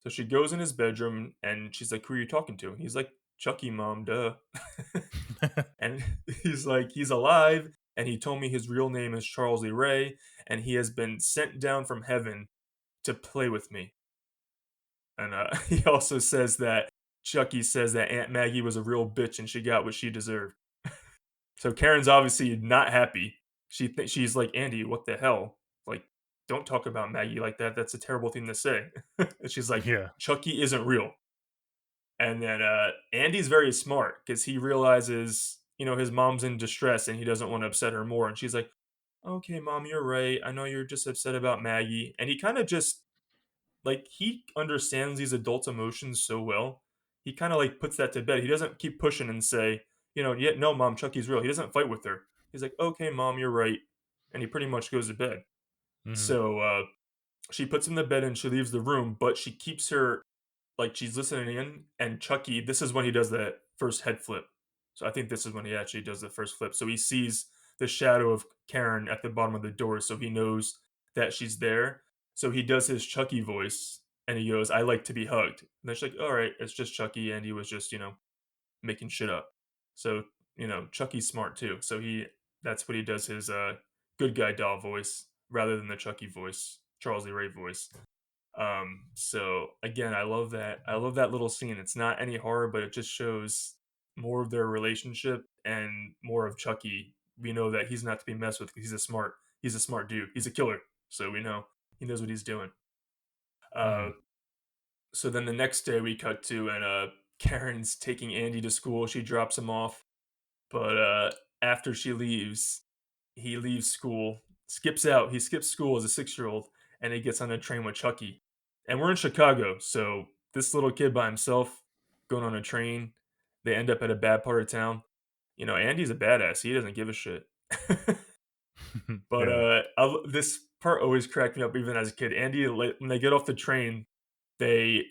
So she goes in his bedroom and she's like, "Who are you talking to?" And he's like, "Chucky, mom, duh." And he's like, "He's alive, and he told me his real name is Charles E. Ray, and he has been sent down from heaven to play with me." And he also says that Chucky says that Aunt Maggie was a real bitch and she got what she deserved. So Karen's obviously not happy. She's like, "Andy, what the hell? Like, don't talk about Maggie like that. That's a terrible thing to say." And she's like, Yeah. "Chucky isn't real." And then Andy's very smart because he realizes, his mom's in distress and he doesn't want to upset her more. And she's like, "Okay, mom, you're right. I know you're just upset about Maggie." And he kind of just like he understands these adults' emotions so well. He kind of like puts that to bed. He doesn't keep pushing and say, "Yeah, no, mom, Chucky's real." He doesn't fight with her. He's like, "Okay, mom, you're right," and he pretty much goes to bed. Mhm. So she puts him to bed and she leaves the room, but she keeps her like she's listening in. And Chucky, this is when he does that first head flip. So I think this is when he actually does the first flip. So he sees the shadow of Karen at the bottom of the door, so he knows that she's there. So he does his Chucky voice and he goes, "I like to be hugged." And then she's like, "All right, it's just Chucky," and he was just, making shit up. So, Chucky's smart too. So that's what he does his good guy doll voice rather than the Chucky voice, Charles Lee Ray voice. So again, I love that. I love that little scene. It's not any horror, but it just shows more of their relationship and more of Chucky. We know that he's not to be messed with because he's a smart dude. He's a killer. So we know he knows what he's doing. Uh, Mhm. so then the next day we cut to and Karen's taking Andy to school. She drops him off, but after she leaves, he leaves school, skips out. He skips school as a 6-year-old, and he gets on a train with Chucky. And we're in Chicago, so this little kid by himself going on a train. They end up at a bad part of town. Andy's a badass. He doesn't give a shit. But Yeah. this part always cracked me up, even as a kid. Andy, like, when they get off the train, they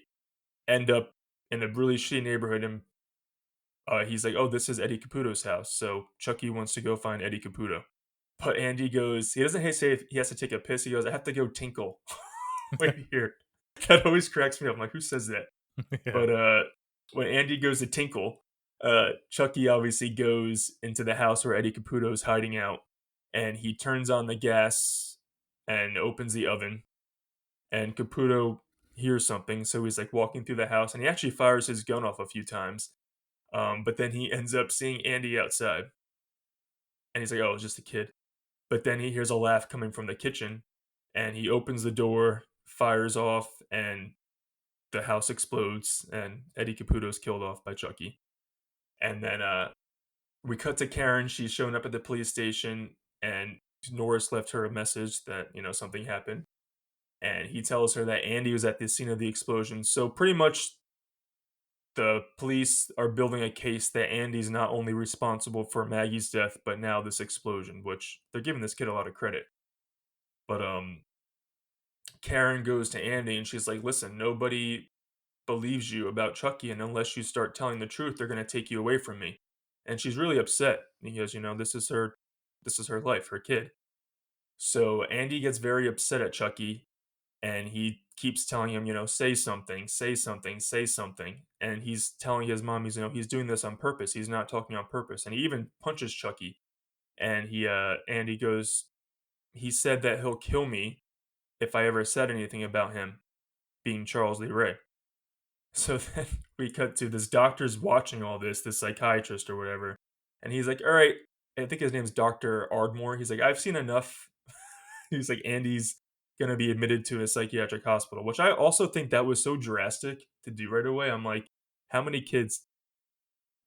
end up in a really shitty neighborhood, and he's like, "Oh, this is Eddie Caputo's house." So Chucky wants to go find Eddie Caputo. But Andy goes, he doesn't say if he has to take a piss. He goes, "I have to go tinkle." Wait here. That always cracks me up. I'm like, who says that? Yeah. But when Andy goes to tinkle, Chucky obviously goes into the house where Eddie Caputo's hiding out, and he turns on the gas and opens the oven. And Caputo hears something, so he's like walking through the house, and he actually fires his gun off a few times. But then he ends up seeing Andy outside, and he's like, "Oh, it's just a kid." But then he hears a laugh coming from the kitchen, and he opens the door, fires off, and the house explodes, and Eddie Caputo's killed off by Chucky. And then we cut to Karen. She's showing up at the police station, and Norris left her a message that something happened, and he tells her that Andy was at the scene of the explosion. So pretty much, the police are building a case that Andy's not only responsible for Maggie's death, but now this explosion, which they're giving this kid a lot of credit. But Karen goes to Andy and she's like, "Listen, nobody believes you about Chucky, and unless you start telling the truth, they're gonna take you away from me." And she's really upset because this is her life, her kid. So Andy gets very upset at Chucky, and he keeps telling him, "Say something, say something, say something." And he's telling his mom, he's doing this on purpose. He's not talking on purpose. And he even punches Chucky. And Andy goes, "He said that he'll kill me if I ever said anything about him being Charles Lee Ray." So then we cut to this doctor's watching all this psychiatrist or whatever, and he's like, "All right," I think his name's Dr. Ardmore. He's like, "I've seen enough." He's like, "Andy's gonna be admitted to a psychiatric hospital," which I also think that was so drastic to do right away. I'm like, how many kids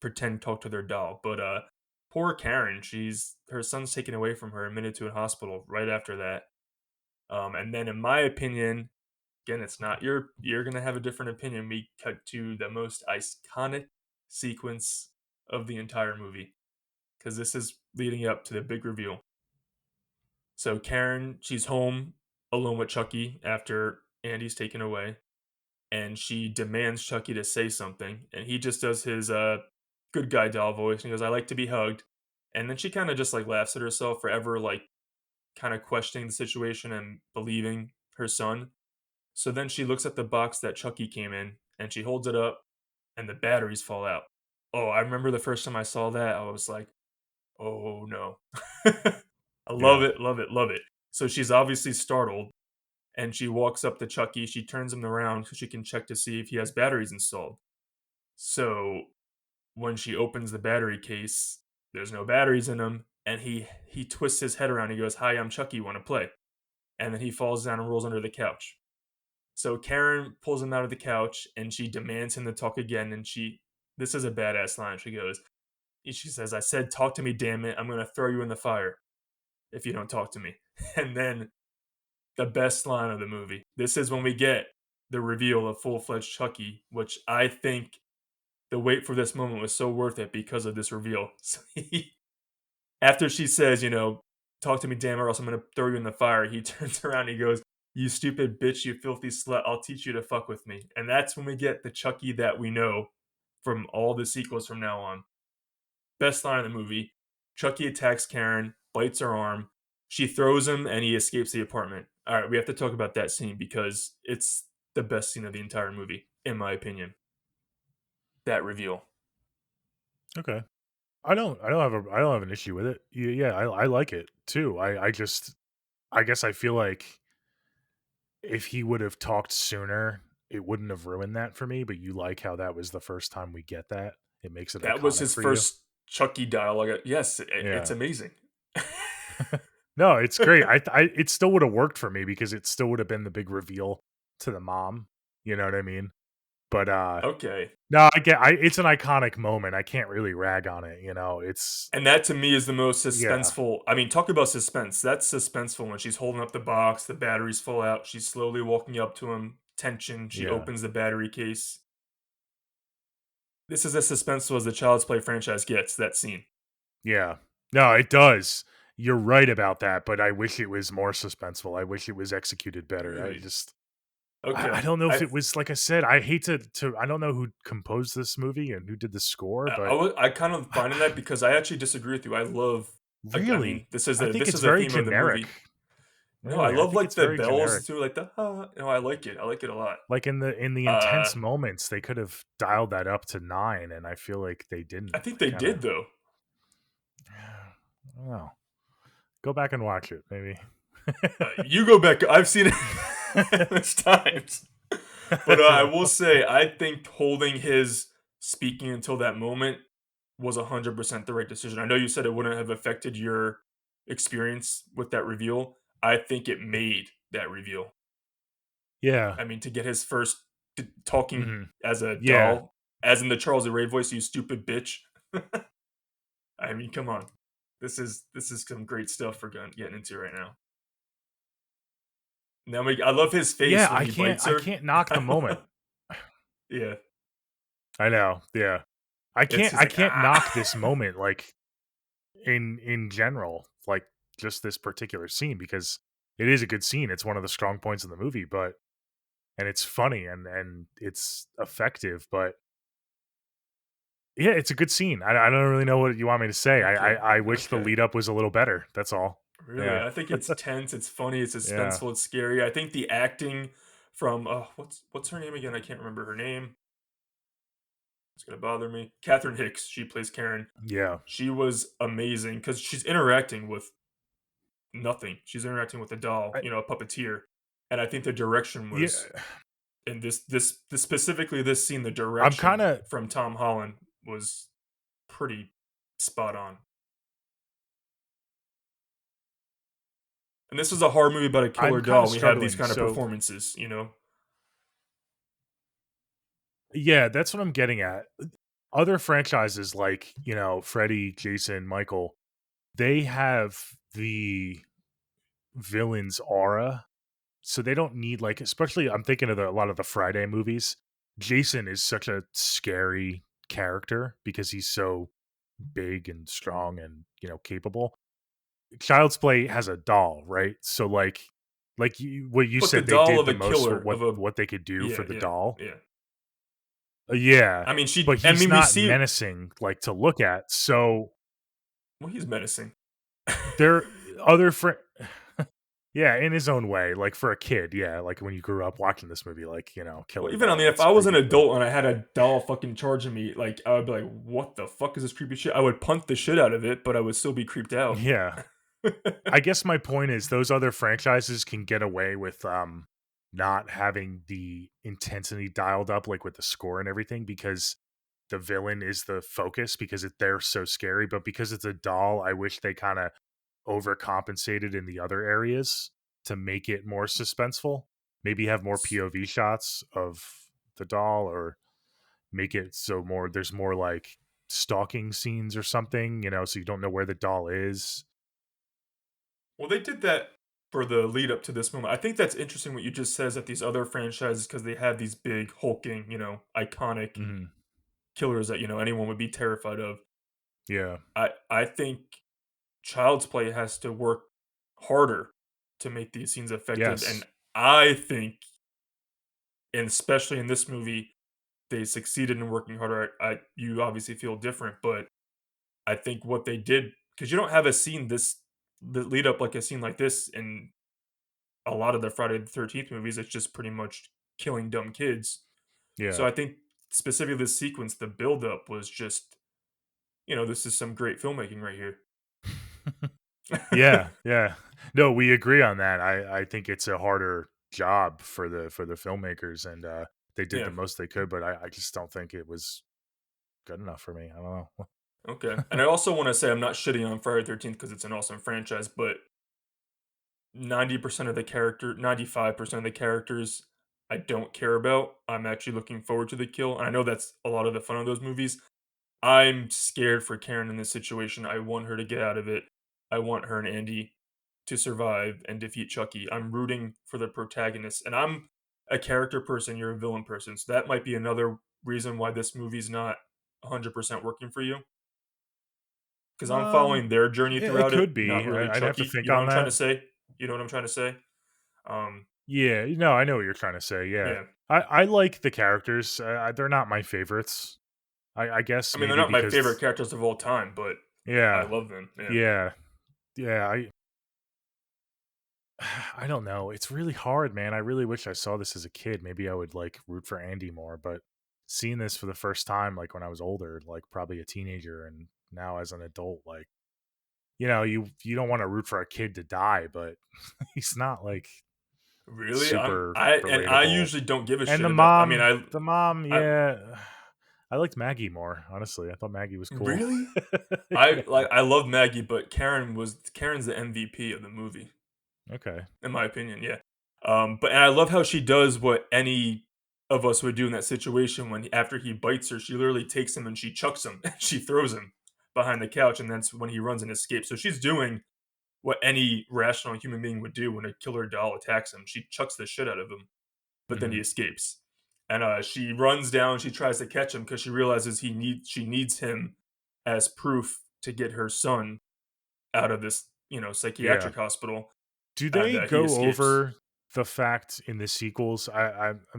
pretend to talk to their doll? But poor Karen, she's her son's taken away from her, admitted to a hospital right after that. And then in my opinion, again, it's not you're gonna have a different opinion. We cut to the most iconic sequence of the entire movie because this is leading up to the big reveal. So Karen, she's home alone with Chucky after Andy's taken away, and she demands Chucky to say something, and he just does his good guy doll voice, and he goes, "I like to be hugged," and then she kind of just like laughs at herself forever, like kind of questioning the situation and believing her son. So then she looks at the box that Chucky came in and she holds it up and the batteries fall out. Oh, I remember the first time I saw that, I was like, "Oh no." I love Yeah. it, love it, love it. So she's obviously startled and she walks up to Chucky. She turns him around so she can check to see if he has batteries installed. So when she opens the battery case, there's no batteries in them. And he twists his head around. He goes, "Hi, I'm Chucky. Want to play?" And then he falls down and rolls under the couch. So Karen pulls him out of the couch and she demands him to talk again. And this is a badass line. She says, "I said, talk to me, damn it. I'm going to throw you in the fire if you don't talk to me." And then the best line of the movie. This is when we get the reveal of full fledged Chucky, which I think the wait for this moment was so worth it because of this reveal. So after she says, talk to me, damn it, or else I'm going to throw you in the fire, he turns around and he goes, "You stupid bitch, you filthy slut, I'll teach you to fuck with me." And that's when we get the Chucky that we know from all the sequels from now on. Best line of the movie. Chucky attacks Karen, bites her arm. She throws him, and he escapes the apartment. All right, we have to talk about that scene because it's the best scene of the entire movie, in my opinion. That reveal. Okay. I don't have an issue with it. Yeah, I like it too. I guess I feel like if he would have talked sooner, it wouldn't have ruined that for me, but you like how that was the first time we get that. It makes it That was iconic his for you. first Chucky dialogue. Yes, it's Yeah. amazing. No, it's great. It still would have worked for me because it still would have been the big reveal to the mom. You know what I mean? But Okay. no, it's an iconic moment. I can't really rag on it, you know. It's And that to me is the most yeah. suspenseful. I mean, talk about suspense. That's suspenseful when she's holding up the box, the batteries fall out, she's slowly walking up to him, tension, she Yeah. opens the battery case. This is as suspenseful as the Child's Play franchise gets, that scene. Yeah. No, it does. You're right about that, but I wish it was more suspenseful. I wish it was executed better. Really? I Okay. don't know if it was like I said, I hate to I don't know who composed this movie and who did the score, but I kind of finding that because I actually disagree with you. I love like I mean, really, I think this it's is a very theme of the generic. movie. No, I Really, I love think like it's the very bells generic. too, like the no, I like it. I like it a lot. Like in the Uh intense moments, they could have dialed that up to 9, and I feel like they I didn't. think They they kind of, did though. I don't know. Go back and watch it, maybe. You go back. I've seen it countless times. But I will say, I think holding his speaking until that moment was 100% the right decision. I know you said it wouldn't have affected your experience with that reveal. I think it made that reveal. Yeah. I mean, to get his first talking Hmm. as a Yeah. doll, as in the Charles Ray voice, "You stupid bitch." I mean, come on. This is some great stuff for getting into right now. I love his Yeah, face when he bites I her. can't knock the moment. Yeah, I know. Yeah. he's I like, can't knock this ah. moment like in general, like just this particular scene because it is a good scene. It's one of the strong points of the movie, but and it's funny and it's effective, but yeah, it's a good scene. I don't really know what you want me to say. Okay, I wish the okay. lead up was a little better. That's all. Really, Yeah. I think it's tense. It's funny. It's Yeah. suspenseful. It's scary. I think the acting from what's her name again? I can't remember her name. It's gonna bother me. Catherine Hicks. She plays Karen. Yeah. She was amazing because she's interacting with nothing. She's interacting with a doll, I, a puppeteer, and I think the direction yeah. was in this specifically this scene. The I'm kind direction of from Tom Holland was pretty spot on. And this is a horror movie about a killer I'm kind doll. of We have these struggling. kind of So performances. yeah, that's what I'm getting at. Other franchises like, you know, Freddy, Jason, Michael, they have the villain's aura. So they don't need like especially I'm thinking of a lot of the Friday movies. Jason is such a scary character because he's so big and strong and, you know, capable. Child's Play has a doll, right? So what you But the said they doll did of the a most for killer of a what they could do for yeah, the yeah, doll. yeah. Yeah, I mean, but I he's mean, we not see menacing like to look at. So well, he's menacing. there other yeah, in his own way, like for a kid, yeah, like when you grew up watching this movie, like, you know, Well, killer even I doll, mean, if that's I was an creepy, but adult and I had a doll fucking charging me, like I would be like, "What the fuck is this creepy shit?" I would punt the shit out of it, but I would still be creeped out. yeah. I guess my point is those other franchises can get away with not having the intensity dialed up like with the score and everything because the villain is the focus because they're so scary, but because it's a doll, I wish they kind of overcompensated in the other areas to make it more suspenseful. maybe have more S- POV shots of the doll, or make it so more there's more like stalking scenes or something, so you don't know where the doll is. Well, they did that for the lead up to this moment. I think that's interesting what you just says that these other franchises, because they have these big hulking, iconic Mhm. killers that anyone would be terrified of. Yeah. I think Child's Play has to work harder to make these scenes effective, and Yes. I think, and especially in this movie, they succeeded in working harder. You obviously feel different, but I think what they did, because you don't have a scene this the lead up like a scene like this in a lot of the Friday the 13th movies. It's just pretty much killing dumb kids. So Yeah. I think specifically this sequence, the build up was just, this is some great filmmaking right here. Yeah, yeah. No, we agree on that. I think it's a harder job for the filmmakers, and they did the Yeah. most they could, but I just don't think it was good enough for me. I don't know. Okay. And I also want to say I'm not shitting on Friday the 13th because it's an awesome franchise, but 95% of the characters I don't care about. I'm actually looking forward to the kill. And I know that's a lot of the fun of those movies. I'm scared for Karen in this situation. I want her to get out of it. I want her and Andy to survive and defeat Chucky. I'm rooting for the protagonist. And I'm a character person, you're a villain person. So that might be another reason why this movie's not 100% working for you. Because I'm following their journey It throughout it, could not be. really I'd have to Chucky. think You know what on I'm trying to that. say? You know what I'm trying to say? Um, Yeah, no, I know what you're trying to say. Yeah, yeah. I like the characters. They're not my favorites. I guess I mean, they're maybe not my favorite because characters of all time, but I yeah, love them. Yeah. yeah, yeah. I don't know. It's really hard, man. I really wish I saw this as a kid. Maybe I would like root for Andy more, but seeing this for the first time, like when I was older, like probably a teenager, and now as an adult, like you don't want to root for a kid to die, but he's not like Really? super I relatable. usually don't give a And shit enough. I mean, the mom, I yeah, I liked Maggie more. Honestly, I thought Maggie was cool. really? Yeah. I love Maggie, but Karen's the MVP of the movie, Okay. in my opinion. Yeah. But and I love how she does what any of us would do in that situation when after he bites her, she literally takes him and she chucks him. She throws him behind the couch, and that's when he runs and escapes. So she's doing what any rational human being would do when a killer doll attacks him. She chucks the shit out of him, but then Hmm. he escapes. And she runs down. She tries to catch him because she realizes she needs him as proof to get her son out of this Yeah. psychiatric hospital. Do And they he go escapes. over the fact in the sequels? I'm a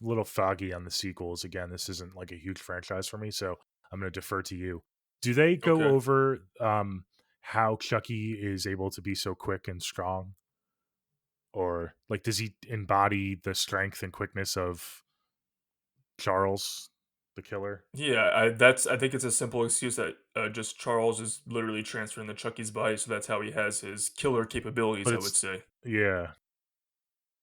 little foggy on the sequels. Again, this isn't like a huge franchise for me, so I'm going to defer to you. Do they go Okay. over how Chucky is able to be so quick and strong, or like does he embody the strength and quickness of Charles, the killer? Yeah, I think it's a simple excuse that just Charles is literally transferring the Chucky's body, so that's how he has his killer capabilities. But I would it's say. yeah,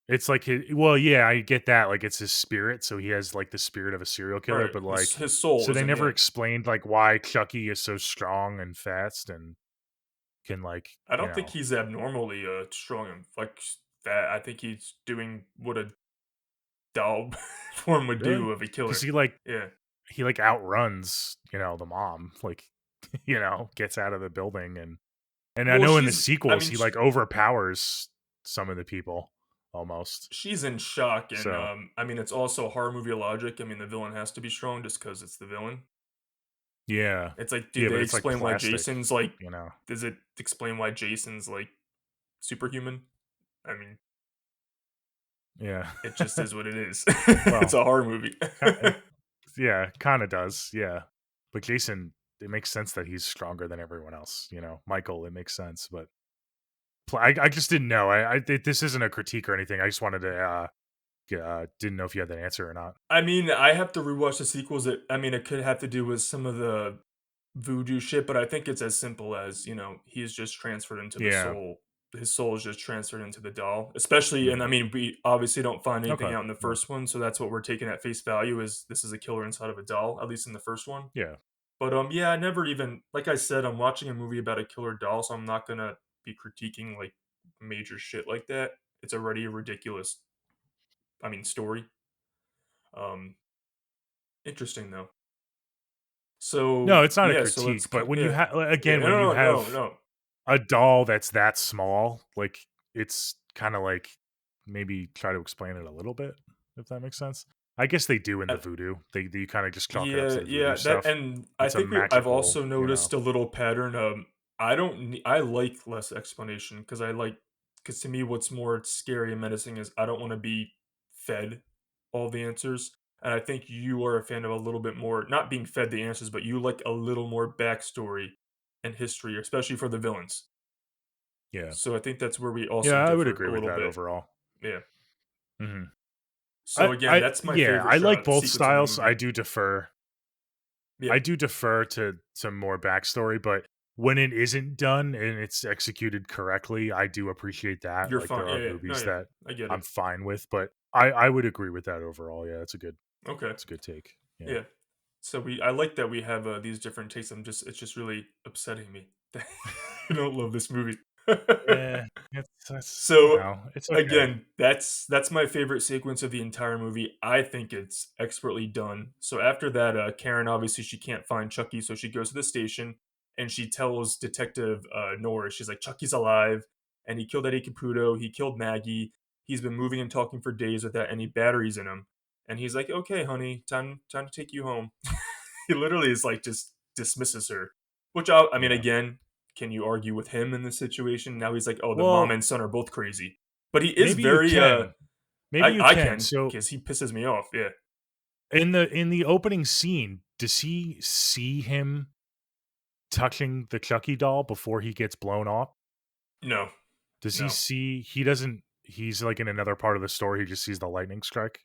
it's like well, yeah, I get that. Like it's his spirit, so he has like the spirit of a serial killer. Right. But His like, his soul so is they in. never Yeah. explained like why Chucky is so strong and fast and can like I don't think he's abnormally strong and like that. I think he's doing what a doll form would really, do of a because killer. Yeah. he like outruns the mom, like gets out of the building, and I Well, know in the she's. I sequels mean, he like overpowers some of the people almost. she's in shock, and So I mean, it's also horror movie logic. I mean, the villain has to be strong just because it's the villain. yeah, It's like, do yeah, but they it's like explain why plastic, Jason's like? you know. Does it explain why Jason's like superhuman? I mean, Yeah. it just is what it is. It's Well, a horror movie. it, yeah, kind of does. Yeah. But Jason, it makes sense that he's stronger than everyone else. Michael, it makes sense. But I just didn't know. This isn't a critique or anything. I just wanted to, didn't know if you had that answer or not. I mean, I have to rewatch the sequels. I mean, it could have to do with some of the voodoo shit, but I think it's as simple as, he's just transferred into the Yeah. soul. His soul is just transferred into the doll. Especially, and I Hmm. mean, we obviously don't find anything Okay. out in the Yeah. first one, so that's what we're taking at face value is this is a killer inside of a doll, at least in the first one. Yeah. But yeah, I never even like I said, I'm watching a movie about a killer doll, so I'm not gonna be critiquing like major shit like that. It's already ridiculous. I mean, story. Um, Interesting though. No, So it's not a yeah, so let's critique, but when you yeah, have yeah. again, when you No, no, no, have no. a doll that's that small, like, it's kinda like maybe try to explain it a little bit, if that makes sense. I guess they do in the I, voodoo. They kinda just chalk it up to Yeah, the voodoo yeah, that stuff. and I It's a think I've magical, also noticed a little pattern. I don't I like less explanation because because to me, what's more scary and menacing is I don't want to be fed all the answers. And I think you are a fan of a little bit more, not being fed the answers, but you like a little more backstory and history, especially for the villains. yeah. So I think that's where we also Yeah, I would differ agree a with little that bit. overall. Yeah. Mhm. So again, that's my Yeah, favorite I like both sequence in the styles. movie. Yeah, I do defer to more backstory, but when it isn't done and it's executed correctly, I do appreciate that. you're Like, fine. there Yeah, are yeah. No, movies yeah. that I get I'm it. fine with, but I would agree with that overall. Yeah, Okay. it's a good take. Yeah. Yeah. So I like that we have these different tastes. It's just really upsetting me that you don't love this movie. Yeah, it's that's So it's okay. again, that's my favorite sequence of the entire movie. I think it's expertly done. So after that, Karen obviously she can't find Chucky, so she goes to the station and she tells Detective Norris, she's like, Chucky's alive, and he killed Eddie Caputo, he killed Maggie. He's been moving and talking for days without any batteries in him. And he's like, okay, honey, time to take you home. He literally is like just dismisses her, which I mean, Yeah. again, can you argue with him in this situation? Now he's like, oh, the mom Well, and son are both crazy, but he is maybe you very can. Maybe you I can. can So because he pisses me off. Yeah, in the opening scene, does he see him touching the Chucky doll before he gets blown off? no, Does he no, see he doesn't he's, like, in another part of the story, he just sees the lightning strike?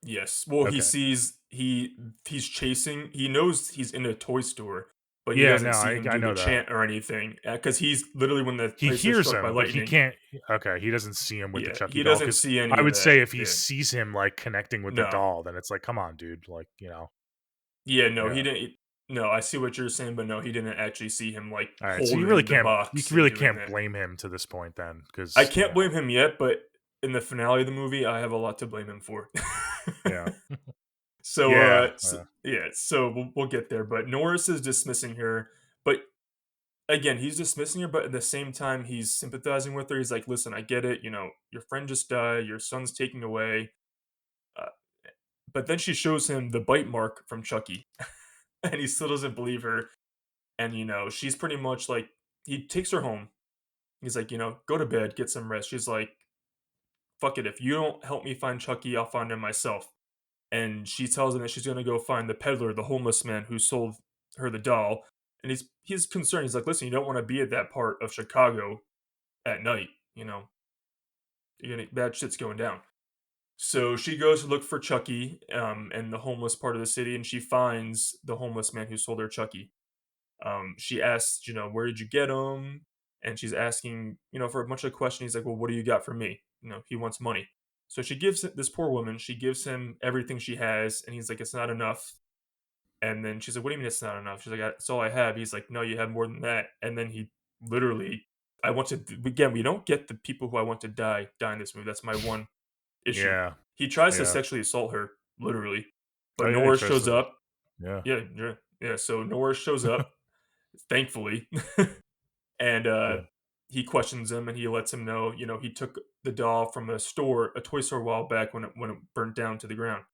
yes. Well, he Okay. sees he's chasing. He knows he's in a toy store, but he Yeah, doesn't no, see him I do the know that. chant or anything because he's literally when the He place is hears struck by him, but he lightning. can't okay, he doesn't see him with the Yeah, Chucky he doll. doesn't Because see any I of would that. say if he Yeah, sees him, like, connecting with the no. doll, then it's like, "Come on, dude," like, Yeah, no, he yeah. didn't. No, I see what you're saying, but no, he didn't actually see him like Alright, so holding the you box and really doing can't that. blame him to this point then, I because can't blame him yet, but in the finale of the movie, I have a lot to blame him for. yeah. So, Yeah, yeah. yeah, so we'll get there. But Norris is dismissing her, but again, he's dismissing her, but at the same time, he's sympathizing with her. He's like, "Listen, I get it. You know, your friend just died. Your son's taken away." Uh, but then she shows him the bite mark from Chucky, and he still doesn't believe her. And she's pretty much like he takes her home. He's like, go to bed, get some rest. She's like, fuck it. If you don't help me find Chucky, I'll find him myself. And she tells him that she's gonna go find the peddler, the homeless man who sold her the doll. And he's concerned. He's like, listen, you don't want to be at that part of Chicago at night. Bad shit's going down. So she goes to look for Chucky in the homeless part of the city, and she finds the homeless man who sold her Chucky. She asks, where did you get him? And she's asking, for a bunch of questions. He's like, well, what do you got for me? He wants money. So she gives this poor woman, she gives him everything she has, and he's like, it's not enough. And then she's like, what do you mean it's not enough? She's like, that's all I have. He's like, no, you have more than that. And then he literally, I want to, again, we don't get the people who I want to die in this movie. That's my one issue. Yeah, He tries to yeah. sexually assault her, literally. Oh, But yeah, he Nora tries shows to up. yeah. Yeah, yeah, yeah. So Nora shows up, thankfully. And Yeah. he questions him and he lets him know, he took the doll from a toy store a while back when it burnt down to the ground.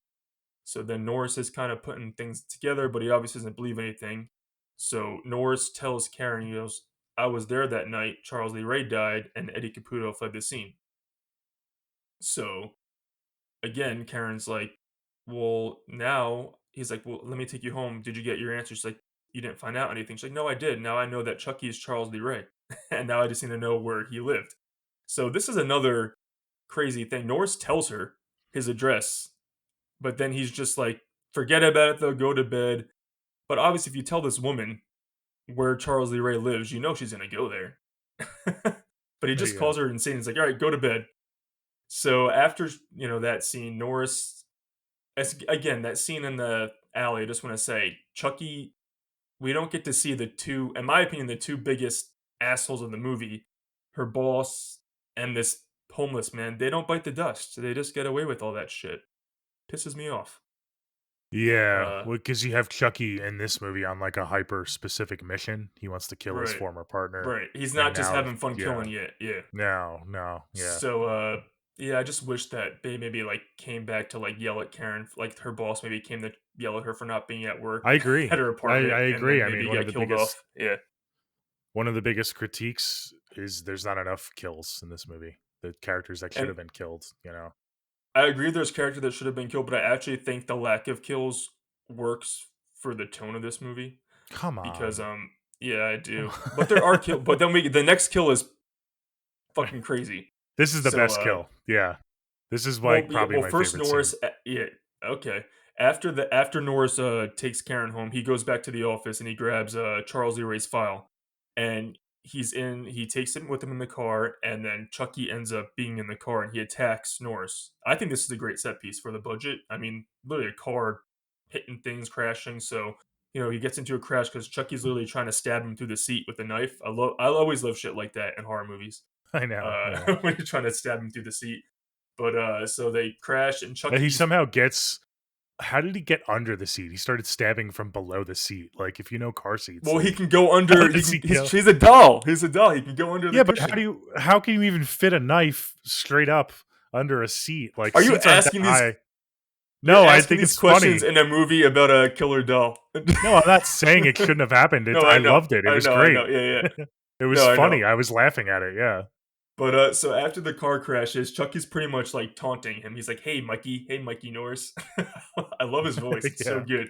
So then Norris is kind of putting things together, but he obviously doesn't believe anything. So Norris tells Karen, he goes, I was there that night. Charles Lee Ray died, and Eddie Caputo fled the scene. So again, Karen's like, well, now he's like, well, let me take you home. Did you get your answer? She's like, you didn't find out anything. She's like, no, I did. Now I know that Chucky is Charles Lee Ray, and now I just need to know where he lived. So this is another crazy thing. Norris tells her his address, but then he's just like, forget about it though, go to bed. But obviously, if you tell this woman where Charles Lee Ray lives, you know she's gonna go there. But he just Yeah. calls her insane. He's like, all right, go to bed. So after that scene, Norris again, that scene in the alley, I just want to say, Chucky, we don't get to see the two, in my opinion, the two biggest assholes of the movie, her boss and this homeless, man. They don't bite the dust. They just get away with all that shit. Pisses me off. Yeah, Uh, well, because you have Chucky in this movie on, like, a hyper specific mission. He wants to kill his right, former partner, right. He's and not just now having fun yeah. killing yet. Yeah. No, no, yeah. So, yeah, I just wish that they maybe like came back to like yell at Karen, like her boss maybe came to yell at her for not being at work I at agree. her I apartment, and agree. then I mean, maybe got killed off. Yeah. one of the biggest critiques is there's not enough kills in this movie. The characters that should And have been killed, you know? I agree there's character that should have been killed, but I actually think the lack of kills works for the tone of this movie Come because, on. yeah, I Come do. But there are on. kill, but then the next kill is fucking crazy. This is the So, best kill. Yeah. This is, well, like, yeah, probably well, my first favorite scene. Norris, yeah, okay. After Norris takes Karen home, he goes back to the office and he grabs Charles Lee Ray's file, and he takes it with him in the car, and then Chucky ends up being in the car and he attacks Norris. I think this is a great set piece for the budget. I mean, literally a car hitting things, crashing. So he gets into a crash because Chucky's literally trying to stab him through the seat with a knife. I always love shit like that in horror movies. I know, yeah. When you're trying to stab him through the seat. But, so they crash and And he Chucky's somehow gets how did he get under the seat? He started stabbing from below the seat. Like, if you know car seats, well, he like, can go how under, he does can he go? he's a doll. He's a doll. He can go under the Yeah, but cushion. how can you even fit a knife straight up under a seat? Like, Are you seats aren't that asking these high. you're No, I asking think these it's questions funny. in a movie about a killer doll. No, I'm not saying it shouldn't have happened. No, I I know. loved it. It I was know, I great. know. Yeah, yeah. It was No, I know. funny. I was laughing at it, yeah. But, so after the car crashes, Chucky's pretty much, like, taunting him. He's like, "Hey, Mikey. Hey, Mikey Norris." I love his voice. It's so Yeah. good.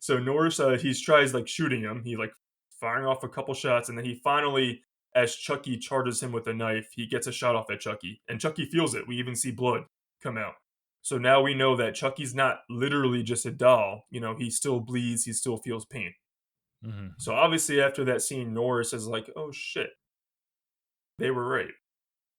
So Norris, he tries, like, shooting him. He, like, firing off a couple shots, and then he finally, as Chucky charges him with a knife, he gets a shot off at Chucky, and Chucky feels it. We even see blood come out. So now we know that Chucky's not literally just a doll. He still bleeds. He still feels pain. Mhm. So obviously after that scene, Norris is like, "Oh, shit. They were right."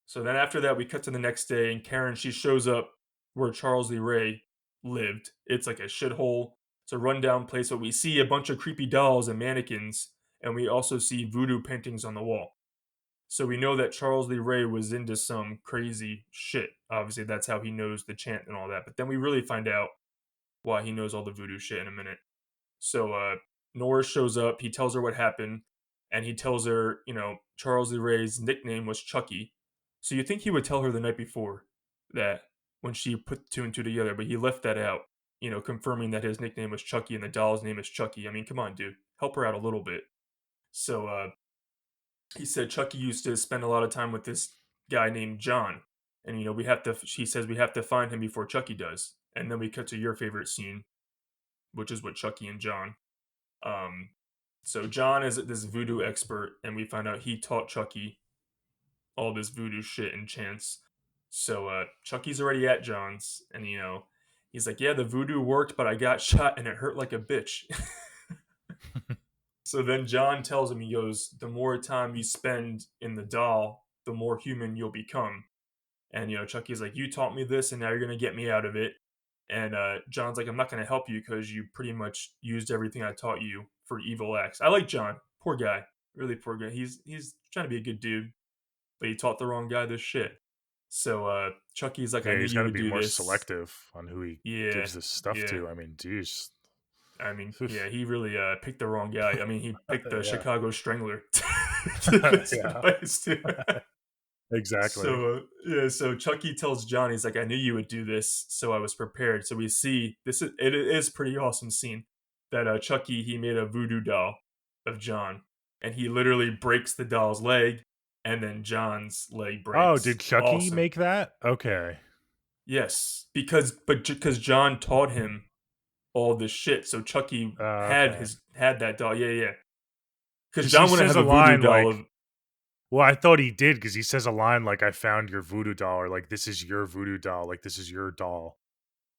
So then after that, we cut to the next day, and Karen, she shows up where Charles Lee Ray lived. It's like a shithole. It's a rundown place, but we see a bunch of creepy dolls and mannequins, and we also see voodoo paintings on the wall. So we know that Charles Lee Ray was into some crazy shit. Obviously, that's how he knows the chant and all that. But then we really find out why he knows all the voodoo shit in a minute. So Norris shows up. He tells her what happened, and he tells her, Charles Lee Ray's nickname was Chucky. So you think he would tell her the night before that when she put two and two together, but he left that out. Confirming that his nickname was Chucky and the doll's name is Chucky. I mean, come on, dude, help her out a little bit. So he said Chucky used to spend a lot of time with this guy named John, and we have to. She says we have to find him before Chucky does, and then we cut to your favorite scene, which is with Chucky and John. Um, so John is this voodoo expert, and we find out he taught Chucky all this voodoo shit and chants. So Chucky's already at John's, and he's like, "Yeah, the voodoo worked, but I got shot and it hurt like a bitch." So then John tells him, he goes, "The more time you spend in the doll, the more human you'll become." And Chucky's like, "You taught me this, and now you're gonna get me out of it." And John's like, "I'm not gonna help you because you pretty much used everything I taught you for evil acts." I like John. Poor guy. Really poor guy. He's trying to be a good dude, but he taught the wrong guy this shit. So Chucky's like, "I Yeah, knew he's you gotta would be do more this." selective on who he Yeah, gives this stuff yeah. to. I mean, geez. I mean, yeah, he really picked the wrong guy. I mean, he picked the Yeah. Chicago Strangler to give this Yeah, advice to. exactly. So yeah, so Chucky tells John, he's like, "I knew you would do this, so I was prepared." So we see it is pretty awesome scene that Chucky, he made a voodoo doll of John, and he literally breaks the doll's leg, and then John's leg Oh, did breaks. Chucky Awesome. make that? Okay. Yes, because John taught him all this shit, so Chucky Okay. had that doll. Yeah, yeah. Because Because he John wouldn't says have a a voodoo line doll like of. well, I thought he did because he says a line like, "I found your voodoo doll," or like, "This is your voodoo doll," like, "This is your doll."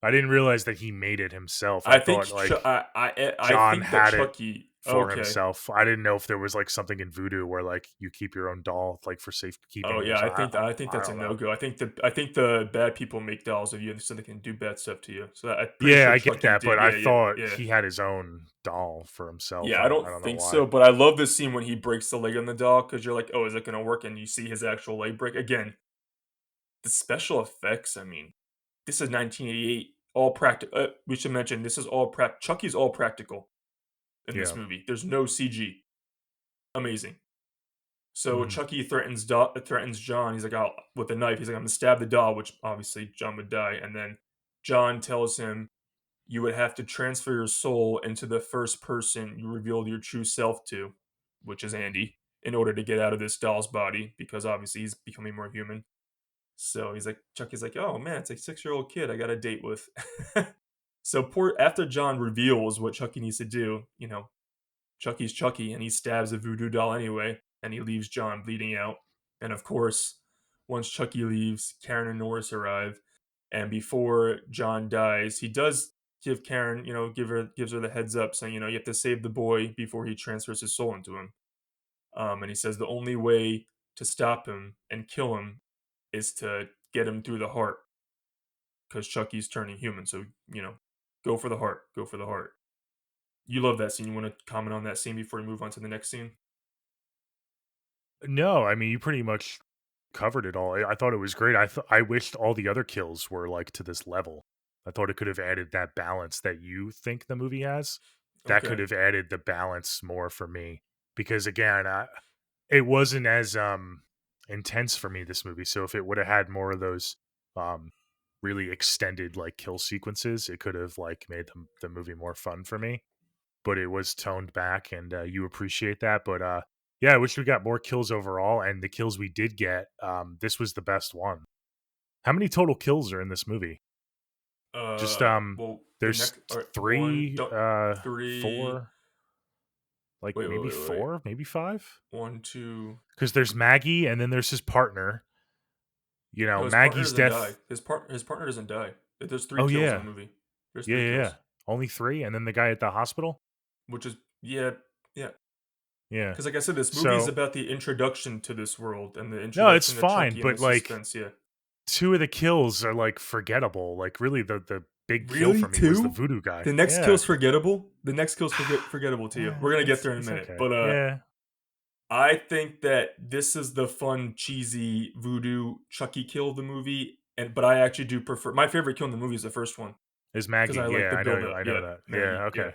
I didn't realize that he made it himself. I I think thought, like, I John think that had it Chucky. for Okay. himself. I didn't know if there was, like, something in voodoo where, like, you keep your own doll, like, for Oh safekeeping or yeah, I something. think I think I that's a don't no know. go. I think the bad people make dolls of you so they can do bad stuff to you. So I'm pretty Yeah, sure I get Chucky that, but did. I Yeah, yeah, thought yeah. he had his own doll for himself. Yeah, I I don't don't know think why. so, but I love this scene when he breaks the leg on the doll because you're like, oh, is it gonna work? And you see his actual leg break again. the special effects, I mean, this is 1988, all practical. We should mention this is all Chucky's all practical in this Yeah. movie. There's no CG. Amazing. So Mhm. Chucky threatens John. He's like, "Oh," with a knife. He's like, "I'm gonna stab the doll," which obviously John would die. And then John tells him, "You would have to transfer your soul into the first person you revealed your true self to, which is Andy, in order to get out of this doll's body because obviously he's becoming more human." So he's like, Chucky's like, "Oh man, it's a 6-year-old kid I got a date with." So poor after John reveals what Chucky needs to do, Chucky's Chucky, and he stabs a voodoo doll anyway, and he leaves John bleeding out. And of course, once Chucky leaves, Karen and Norris arrive, and before John dies, he does give Karen, gives her the heads up, saying, you have to save the boy before he transfers his soul into him. And he says the only way to stop him and kill him is to get him through the heart, because Chucky's turning human. So go for the heart, go for the heart. You love that scene. You want to comment on that scene before we move on to the next scene? No, I mean, you pretty much covered it all. I thought it was great. I wished all the other kills were, like, to this level. I thought it could have added that balance that you think the movie has. That could Okay. have added the balance more for me because, again, it wasn't as, intense for me, this movie, so if it woulda had more of those, um, really extended, like, kill sequences, it could have, like, made the movie more fun for me, but it was toned back, and, you appreciate that, but, yeah, I wish we got more kills overall, and the kills we did get, this was the best one. How many total kills are in this movie? Just, Well, the there's next, all right, one, 3, don't, three. 4, like, Wait, wait, maybe wait, wait. 4, maybe 5? One, two. Because there's Maggie, and then there's his partner. No, his partner Maggie's doesn't die. death. His partner doesn't die. There's three Oh, kills in the yeah. movie. There's Yeah, three yeah, yeah. kills, Only 3, and then the guy at the hospital? which is, yeah, yeah. Yeah. Because like I said, this movie is So about the introduction to this world and the no, it's introduction to fine, Chucky and the but, like, suspense. Yeah. 2 of the kills are, like, forgettable. Like, really, the big kill Really, for me was the two? voodoo The guy. next Yeah. kill's forgettable. The next kill's forgettable to you. We're gonna get there in a It's minute, okay. but Yeah. I think that this is the fun, cheesy voodoo Chucky kill of the movie, but I actually do prefer my favorite kill in the movie is the first one Is because Maggie. I like Yeah, the build up. I know Yeah, that. Yeah, Maggie. Yeah, okay.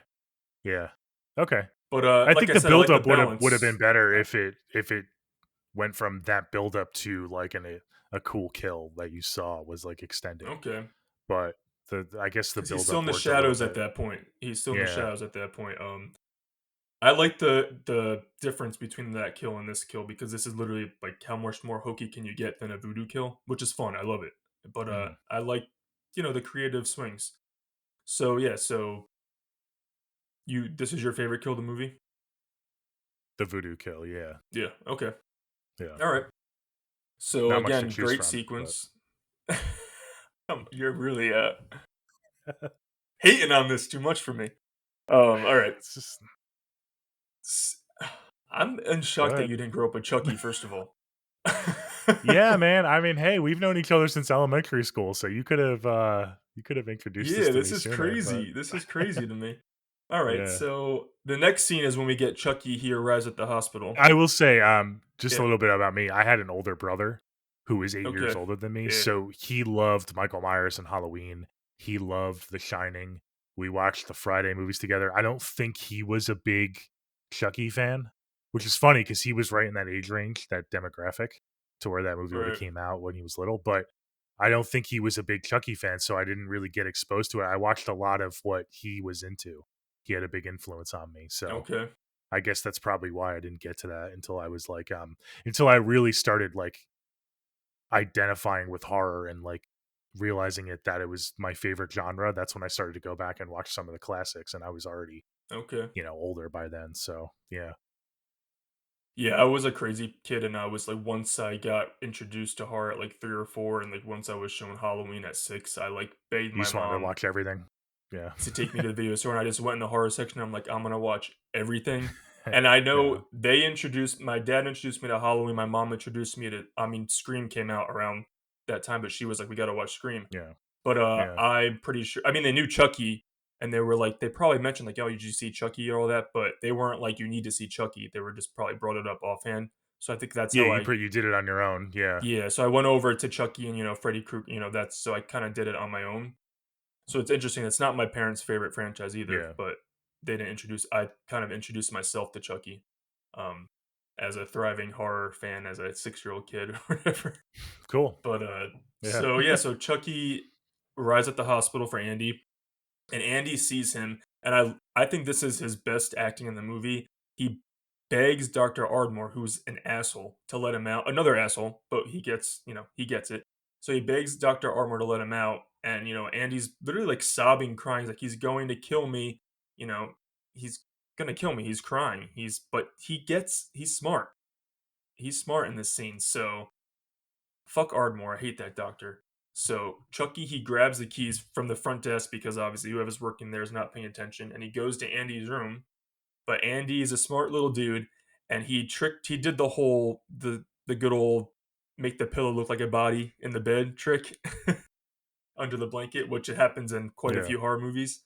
Yeah. Okay. but I like think I the said, I like the buildup would have been balance. better Uh, if it went from that buildup to, like, a cool kill that you saw was, like, extended. Okay, But I guess the because he's still in buildup the worked a little shadows at bit. that point. He's still in the Yeah. shadows at that point. I like the difference between that kill and this kill because this is literally like how much more hokey can you get than a voodoo kill, which is fun. I love it, but Mhm. I like the creative swings. So yeah, so you this is your favorite kill of the movie? The voodoo kill, yeah. Yeah. Okay. Yeah. All right. So Not much to again, choose great from, but sequence. You're really hating on this too much for me. All right. it's just S- I'm in go shock that ahead. you didn't grow up with Chucky. First of all. Yeah, man. I mean, hey, we've known each other since elementary school, so you could have introduced this Yeah, to this me is sooner, but crazy. This is crazy to me. All right, yeah. so the next scene is when we get Chucky. He arrives at the hospital. I will say, just a Yeah. little bit about me. I had an older brother who was 8 years Okay. older than me, Yeah. so he loved Michael Myers and Halloween. He loved The Shining. We watched the Friday movies together. I don't think he was a big Chucky fan, which is funny because he was right in that age range, that demographic, to where that movie would have Right. came out when he was little, but I don't think he was a big Chucky fan, so I didn't really get exposed to it. I watched a lot of what he was into. He had a big influence on me, so Okay. I guess that's probably why I didn't get to that until I was like, until I really started, like, identifying with horror and, like, realizing that it was my favorite genre. That's when I started to go back and watch some of the classics, and I was already, Okay. older by then. So yeah, Yeah, I was a crazy kid, and I was like, once I got introduced to horror at like 3 or 4, and like once I was shown Halloween at 6, I like begged you my just wanted to mom watch everything. Yeah, to take me to the video store, and I just went in the horror section. I'm like, I'm gonna watch everything. And I yeah, know my dad introduced me to Halloween. My mom introduced me to, I mean, Scream came out around that time, but she was like, we gotta watch Scream. yeah, But yeah. I'm pretty sure. I mean, they knew Chucky, and they were like, they probably mentioned like, "Oh, did you see Chucky?" or all that, but they weren't like, "You need to see Chucky." They were just probably brought it up offhand. So I think that's Yeah, how you I you did it on your own. Yeah. yeah, so I went over to Chucky and, Freddy Krueger, that's so I kinda did it on my own. So it's interesting, it's not my parents' favorite franchise either, Yeah. but they didn't introduce I kind of introduced myself to Chucky, um, as a thriving horror fan as a six-year-old kid or whatever. Cool. But, Yeah. so yeah, so Chucky arrives at the hospital for Andy, and Andy sees him, and I think this is his best acting in the movie. He begs Dr. Ardmore, who's an asshole, to let him out. Another asshole, but he gets it. So he begs Dr. Ardmore to let him out, and Andy's literally like sobbing, crying, he's like he's going to kill me. You know, he's gonna kill me. He's crying. But he's smart. He's smart in this scene. So fuck Ardmore. I hate that doctor. So Chucky, he grabs the keys from the front desk because obviously whoever's working there is not paying attention, and he goes to Andy's room. But Andy is a smart little dude, and he did the good old make the pillow look like a body in the bed trick under the blanket, which it happens in quite a Yeah. few horror movies.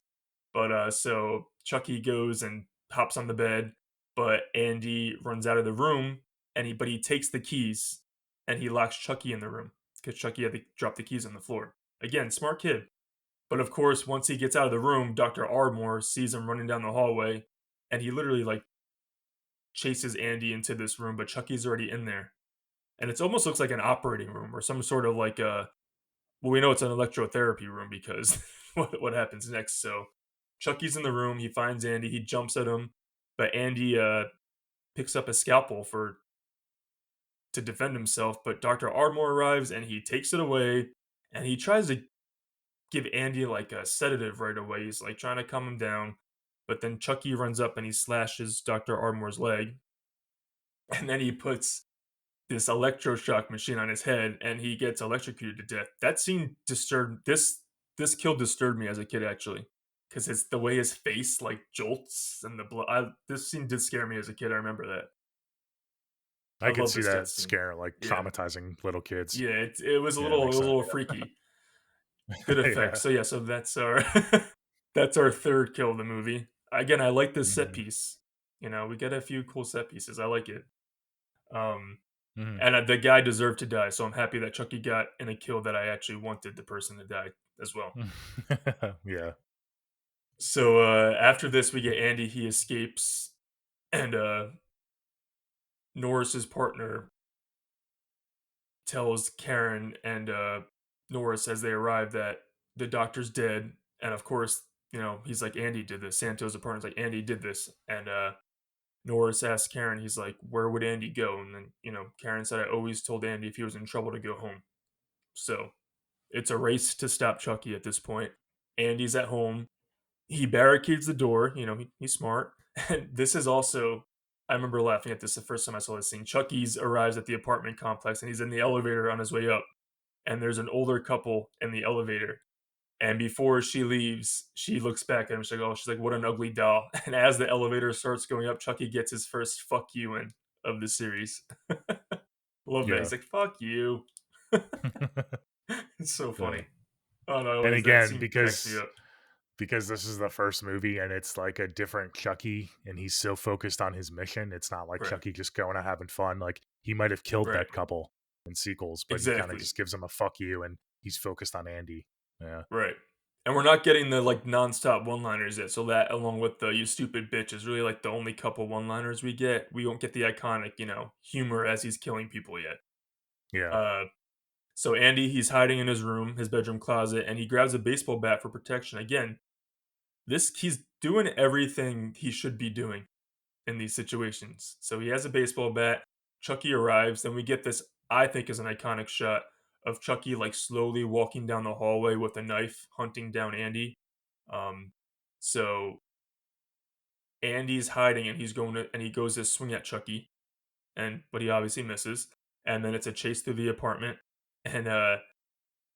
But so Chucky goes and hops on the bed, but Andy runs out of the room, but he takes the keys and he locks Chucky in the room because Chucky had to drop the keys on the floor. Again, smart kid. But of course, once he gets out of the room, Dr. Ardmore sees him running down the hallway, and he literally like chases Andy into this room, but Chucky's already in there. And it almost looks like an operating room or some sort of like well, we know it's an electrotherapy room because what happens next. So Chucky's in the room, he finds Andy, he jumps at him, but Andy picks up a scalpel for to defend himself, but Dr. Ardmore arrives and he takes it away, and he tries to give Andy like a sedative right away. He's like trying to calm him down, but then Chucky runs up and he slashes Dr. Ardmore's leg, and then he puts this electroshock machine on his head and he gets electrocuted to death. That scene disturbed this kill disturbed me as a kid actually. Because it's the way his face like jolts and the blood. This scene did scare me as a kid. I remember that. I I could love see this death that scene. scare, like, Yeah, traumatizing little kids. yeah. It was a Yeah, it little makes sense. freaky. Good effects. Yeah. So yeah, so that's our that's our third kill of the movie. Again, I like this set Mhm. piece. We get a few cool set pieces. I like it. Um, Mhm. And the guy deserved to die, so I'm happy that Chucky got in a kill that I actually wanted the person to die as well. Yeah. So after this, we get Andy. He escapes, and Norris's partner tells Karen and Norris as they arrive that the doctor's dead. And of course, he's like, Andy did this. Santos' partner's like, Andy did this. And Norris asks Karen, he's like, where would Andy go? And then, Karen said, I always told Andy if he was in trouble to go home. So it's a race to stop Chucky at this point. Andy's at home. He barricades the door. He's smart. And this is also, I remember laughing at this the first time I saw this scene. Chucky's arrives at the apartment complex and he's in the elevator on his way up. And there's an older couple in the elevator. And before she leaves, she looks back at him. She's like, what an ugly doll. And as the elevator starts going up, Chucky gets his first fuck you in of the series. Love that. Yeah. He's like, fuck you. It's so Yeah. funny. Oh no, And always that again, scene cracks me up. because this is the first movie and it's like a different Chucky and he's so focused on his mission, it's not like Right, Chucky just going out having fun. Like, he might have killed right, that couple in sequels, but he kinda exactly, just gives him a "fuck you," and he's focused on Andy. Yeah. right. And we're not getting the like nonstop one-liners yet. So that, along with the "you stupid bitch," is really like the only couple one-liners we get. We won't get the iconic, humor as he's killing people yet. Yeah. Uh, so Andy, he's hiding in his room, his bedroom closet, and he grabs a baseball bat for protection. Again, this he's doing everything he should be doing in these situations. So he has a baseball bat. Chucky arrives, and we get this, I think, is an iconic shot of Chucky like slowly walking down the hallway with a knife, hunting down Andy. Um, so Andy's hiding, and he goes to swing at Chucky, but he obviously misses. And then it's a chase through the apartment, and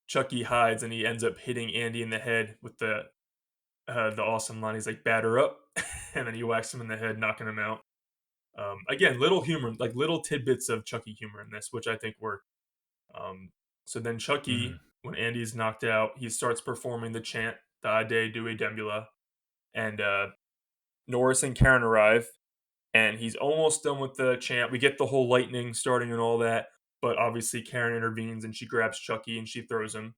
Chucky hides, and he ends up hitting Andy in the head with the awesome line. He's like, "Batter up," and then he whacks him in the head, knocking him out. Again, little humor, like little tidbits of Chucky humor in this, which I think work. Um, so then Mhm. Chucky, when Andy's knocked out, he starts performing the chant, "Da de due dembula," and Norris and Karen arrive, and he's almost done with the chant. We get the whole lightning starting and all that, but obviously Karen intervenes and she grabs Chucky and she throws him.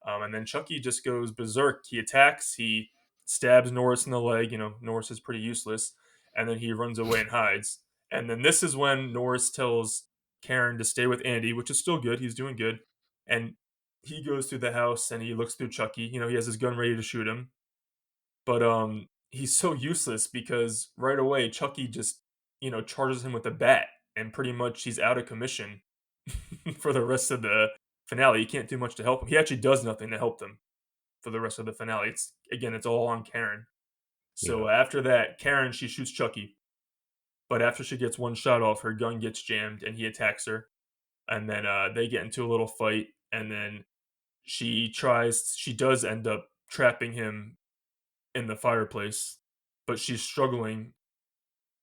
And then Chucky just goes berserk. He attacks, he stabs Norris in the leg. You know, Norris is pretty useless. And then he runs away and hides. And then this is when Norris tells Karen to stay with Andy, which is still good. He's doing good. And he goes through the house and he looks through Chucky. You know, he has his gun ready to shoot him. But he's so useless because right away Chucky just, you know, charges him with a bat and pretty much he's out of commission for the rest of the finale. He can't do much to help him. He actually does nothing to help them for the rest of the finale. It's again, it's all on Karen. Yeah. So after that, Karen she shoots Chucky, but after she gets one shot off, her gun gets jammed and he attacks her. And then they get into a little fight, and then she does end up trapping him in the fireplace, but she's struggling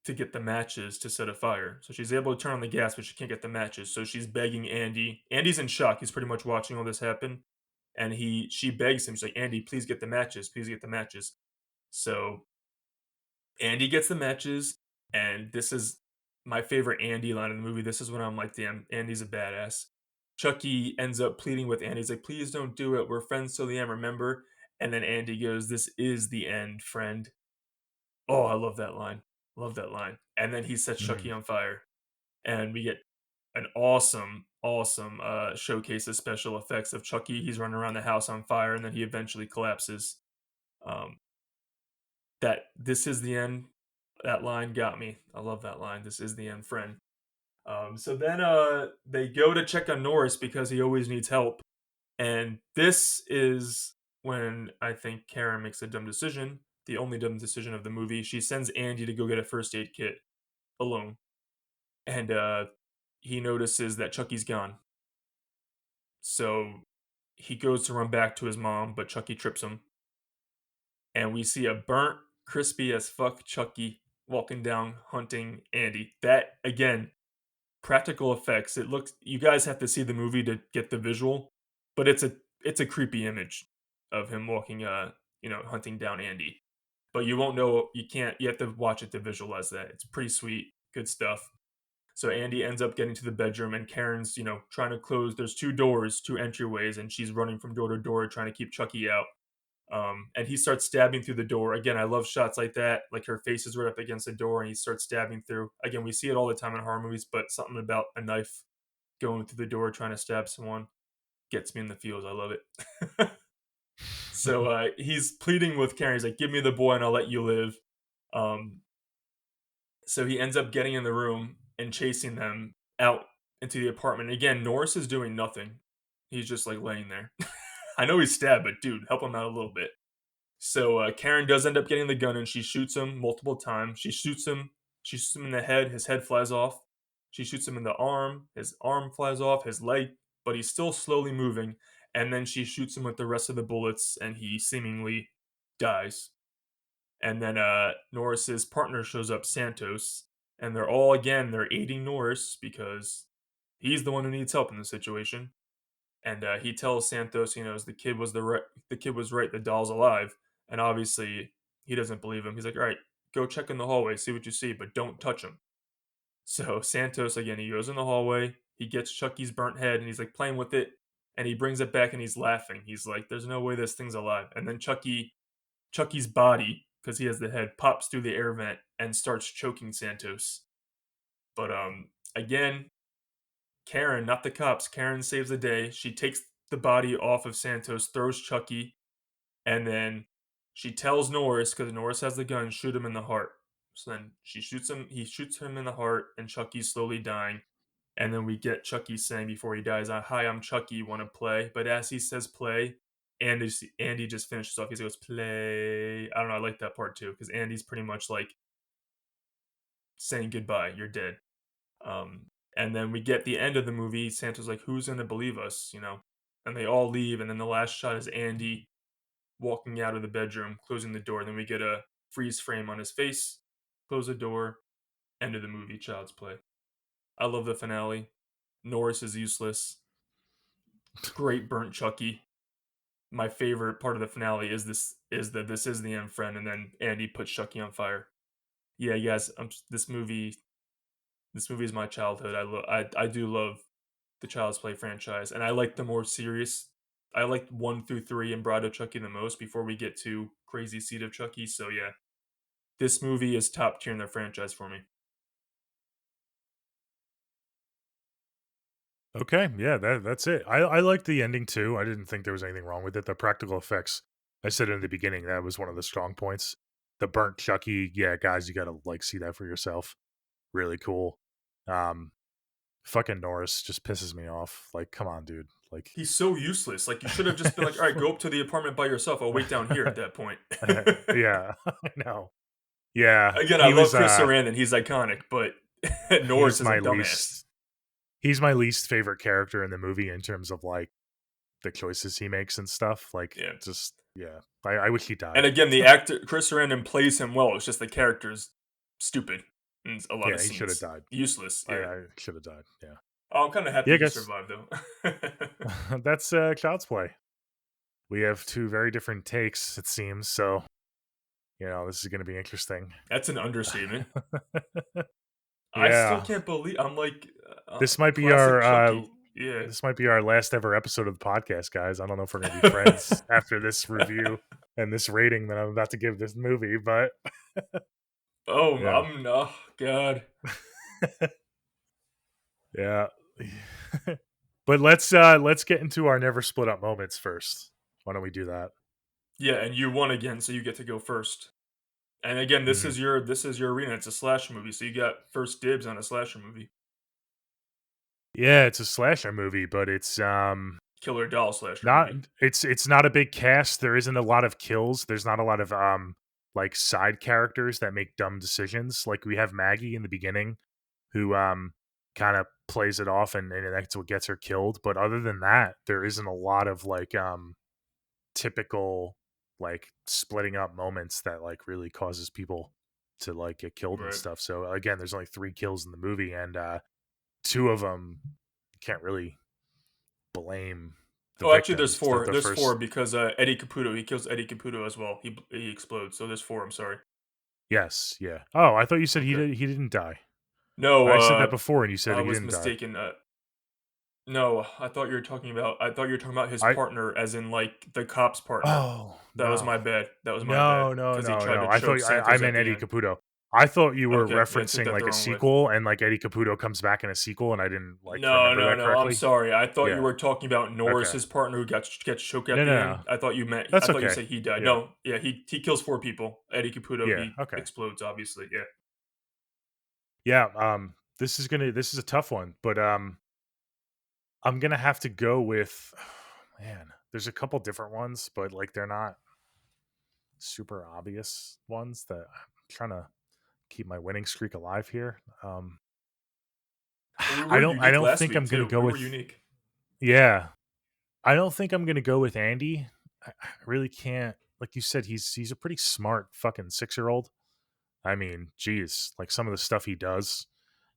to get the matches to set a fire. So she's able to turn on the gas, but she can't get the matches. So she's begging Andy. Andy's in shock. He's pretty much watching all this happen. And she begs him, she's like, Andy, please get the matches. Please get the matches. So Andy gets the matches, and this is my favorite Andy line in the movie. This is when I'm like, damn, Andy's a badass. Chucky ends up pleading with Andy. He's like, please don't do it. We're friends till the end, remember? And then Andy goes, this is the end, friend. Oh, I love that line. Love that line. And then he sets Chucky Mhm. on fire. And we get an awesome, awesome showcase of special effects of Chucky. He's running around the house on fire, and then he eventually collapses. Um, that this is the end. That line got me. I love that line. This is the end, friend. So then they go to check on Norris because he always needs help. And this is when I think Karen makes a dumb decision, the only dumb decision of the movie. She sends Andy to go get a first aid kit alone. And he notices that Chucky's gone. So he goes to run back to his mom, but Chucky trips him. And we see a burnt, crispy as fuck Chucky walking down hunting Andy. That, again, practical effects. It looks you guys have to see the movie to get the visual, but it's a creepy image of him walking you know, hunting down Andy. But you won't know you have to watch it to visualize that. It's pretty sweet, good stuff. So Andy ends up getting to the bedroom and Karen's, you know, trying to close there's two doors, two entryways, and she's running from door to door trying to keep Chucky out. And he starts stabbing through the door. Again, I love shots like that. Like her face is right up against the door, and he starts stabbing through. Again, we see it all the time in horror movies, but something about a knife going through the door trying to stab someone gets me in the feels. I love it. So he's pleading with Karen. He's like, "Give me the boy, and I'll let you live." Um, so he ends up getting in the room and chasing them out into the apartment. Again, Norris is doing nothing. He's just like laying there. I know he's stabbed, but dude, help him out a little bit. So Karen does end up getting the gun and she shoots him multiple times. She shoots him in the head, his head flies off. She shoots him in the arm, his arm flies off, his leg, but he's still slowly moving. And then she shoots him with the rest of the bullets and he seemingly dies. And then Norris's partner shows up, Santos, and they're aiding Norris because he's the one who needs help in the situation. And he tells Santos, he knows the kid was right, the doll's alive, and obviously he doesn't believe him. He's like, all right, go check in the hallway, see what you see, but don't touch him. So Santos again, he goes in the hallway, he gets Chucky's burnt head, and he's like playing with it, and he brings it back, and he's laughing. He's like, "There's no way this thing's alive." And then Chucky's body, because he has the head, pops through the air vent and starts choking Santos. But again, Karen, not the cops. Karen saves the day. She takes the body off of Santos, throws Chucky, and then she tells Norris, because Norris has the gun, shoot him in the heart. So then she shoots him, he shoots him in the heart, and Chucky's slowly dying. And then we get Chucky saying before he dies, "Hi, I'm Chucky, wanna play?" But as he says play, Andy just finishes off. He goes, "Play." I don't know, I like that part too, because Andy's pretty much like saying goodbye, you're dead. And then we get the end of the movie. Santa's like, "Who's gonna believe us?" You know, and they all leave. And then the last shot is Andy walking out of the bedroom, closing the door. And then we get a freeze frame on his face. Close the door. End of the movie. Child's play. I love the finale. Norris is useless. Great burnt Chucky. My favorite part of the finale is this is the end friend, and then Andy puts Chucky on fire. Yeah, yes, this movie is my childhood. I do love the Child's Play franchise, and I like the more serious. I like 1 through 3 and Bride of Chucky the most before we get to Crazy Seed of Chucky. So yeah, this movie is top tier in the franchise for me. Okay, yeah, that's it. I like the ending too. I didn't think there was anything wrong with it. The practical effects, I said in the beginning, that was one of the strong points. The burnt Chucky, yeah, guys, you gotta like see that for yourself. Really cool. Um, Fucking Norris just pisses me off. Like, come on, dude. Like, He's so useless. Like you should have just been like, all right, go up to the apartment by yourself. I'll wait down here at that point. yeah, I know. Yeah, Again, I he love was. Chris Sarandon. He's iconic, but Norris He's is a my dumbass. least. He's my least favorite character in the movie in terms of like the choices he makes and stuff. Like, Yeah. just yeah. I wish he And died. again, the actor Chris Sarandon plays him well. It's just the character's stupid in a lot of Yeah, he should have scenes. died. Useless. Yeah. I should have died. Yeah. Oh, I'm kind of happy Yeah, I he guess survived though. that's Child's Play. We have two very different takes, it seems. So, this is going to be interesting. That's an understatement. I still Yeah. can't believe I'm like This might be classic our Chucky. Yeah. last ever episode of the podcast, guys. I don't know if we're going to be friends after this review and this rating that I'm about to give this movie, but Oh, yeah. oh god. Yeah. But let's get into our never split up moments first. Why don't we do that? Yeah, and you won again, so you get to go first. And again, Mhm. this is your arena. It's a slasher movie, so you got first dibs on a slasher movie. Yeah, it's a slasher movie, but it's Killer doll slasher not movie. it's not a big cast. There isn't a lot of kills. There's not a lot of like side characters that make dumb decisions. Like we have Maggie in the beginning who kind of plays it off and that's what gets her killed. But other than that, there isn't a lot of like typical like splitting up moments that like really causes people to like get killed and Right. stuff. So again, there's only 3 kills in the movie, and two of them can't really blame the Oh, actually, victims. The, the There's four first, because Eddie Caputo. He kills Eddie Caputo as well. He explodes. So there's four. I'm sorry. yes, yeah. Oh, I thought you said Okay. he didn't die. No, I said that before, and you said I he was didn't die. mistaken. No, I thought you were talking about. I thought you were talking about his I partner, as in like the cop's partner. Oh That was no, my bad. That was my bad. no, no, Because he no, tried no. to I thought choke I Santos at meant the Eddie end. Caputo. I thought you were Okay, yeah, I took referencing that the like a wrong way. sequel, and like Eddie Caputo comes back in a sequel, and I didn't like No, remember no, that no. I'm correctly. sorry. I thought you Yeah. were talking about Okay. Norris's partner who gets choked at No, the no, end. no. I thought you meant. I That's thought you okay. said he died. Yeah. No, yeah, he kills four people. Eddie Caputo, Yeah. he Okay. explodes. Obviously, yeah. Yeah. This is a tough one, but I'm gonna have to go with man. There's a couple different ones, but like they're not super obvious ones that I'm trying to keep my winning streak alive here. Well, we I were don't I unique don't last think I'm week gonna too. go We were with unique. yeah. I don't think I'm gonna go with Andy. I really can't. Like you said, he's a pretty smart fucking 6-year-old. I mean, geez, like some of the stuff he does.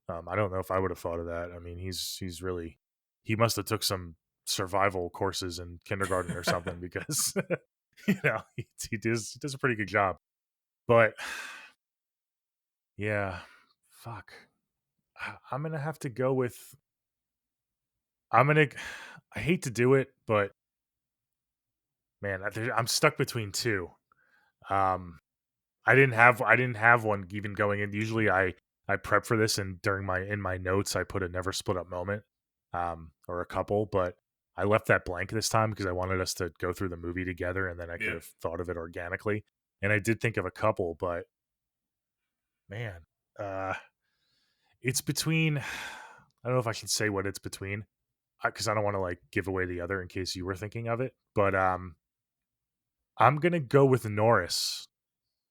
I don't know if I would have thought of that. I mean, he's really he must have took some survival courses in kindergarten or something because he does a pretty good job. But yeah, fuck. I'm gonna have to go with I'm gonna. I hate to do it, but man, I'm stuck between two. Um, I didn't have one even going in. Usually, I prep for this, and during my in my notes, I put a never split up moment, or a couple, but I left that blank this time because I wanted us to go through the movie together, and then I could Yeah. have thought of it organically. And I did think of a couple, but man, uh, it's between. I don't know if I should say what it's between because I don't want to like give away the other in case you were thinking of it. But I'm gonna go with Norris.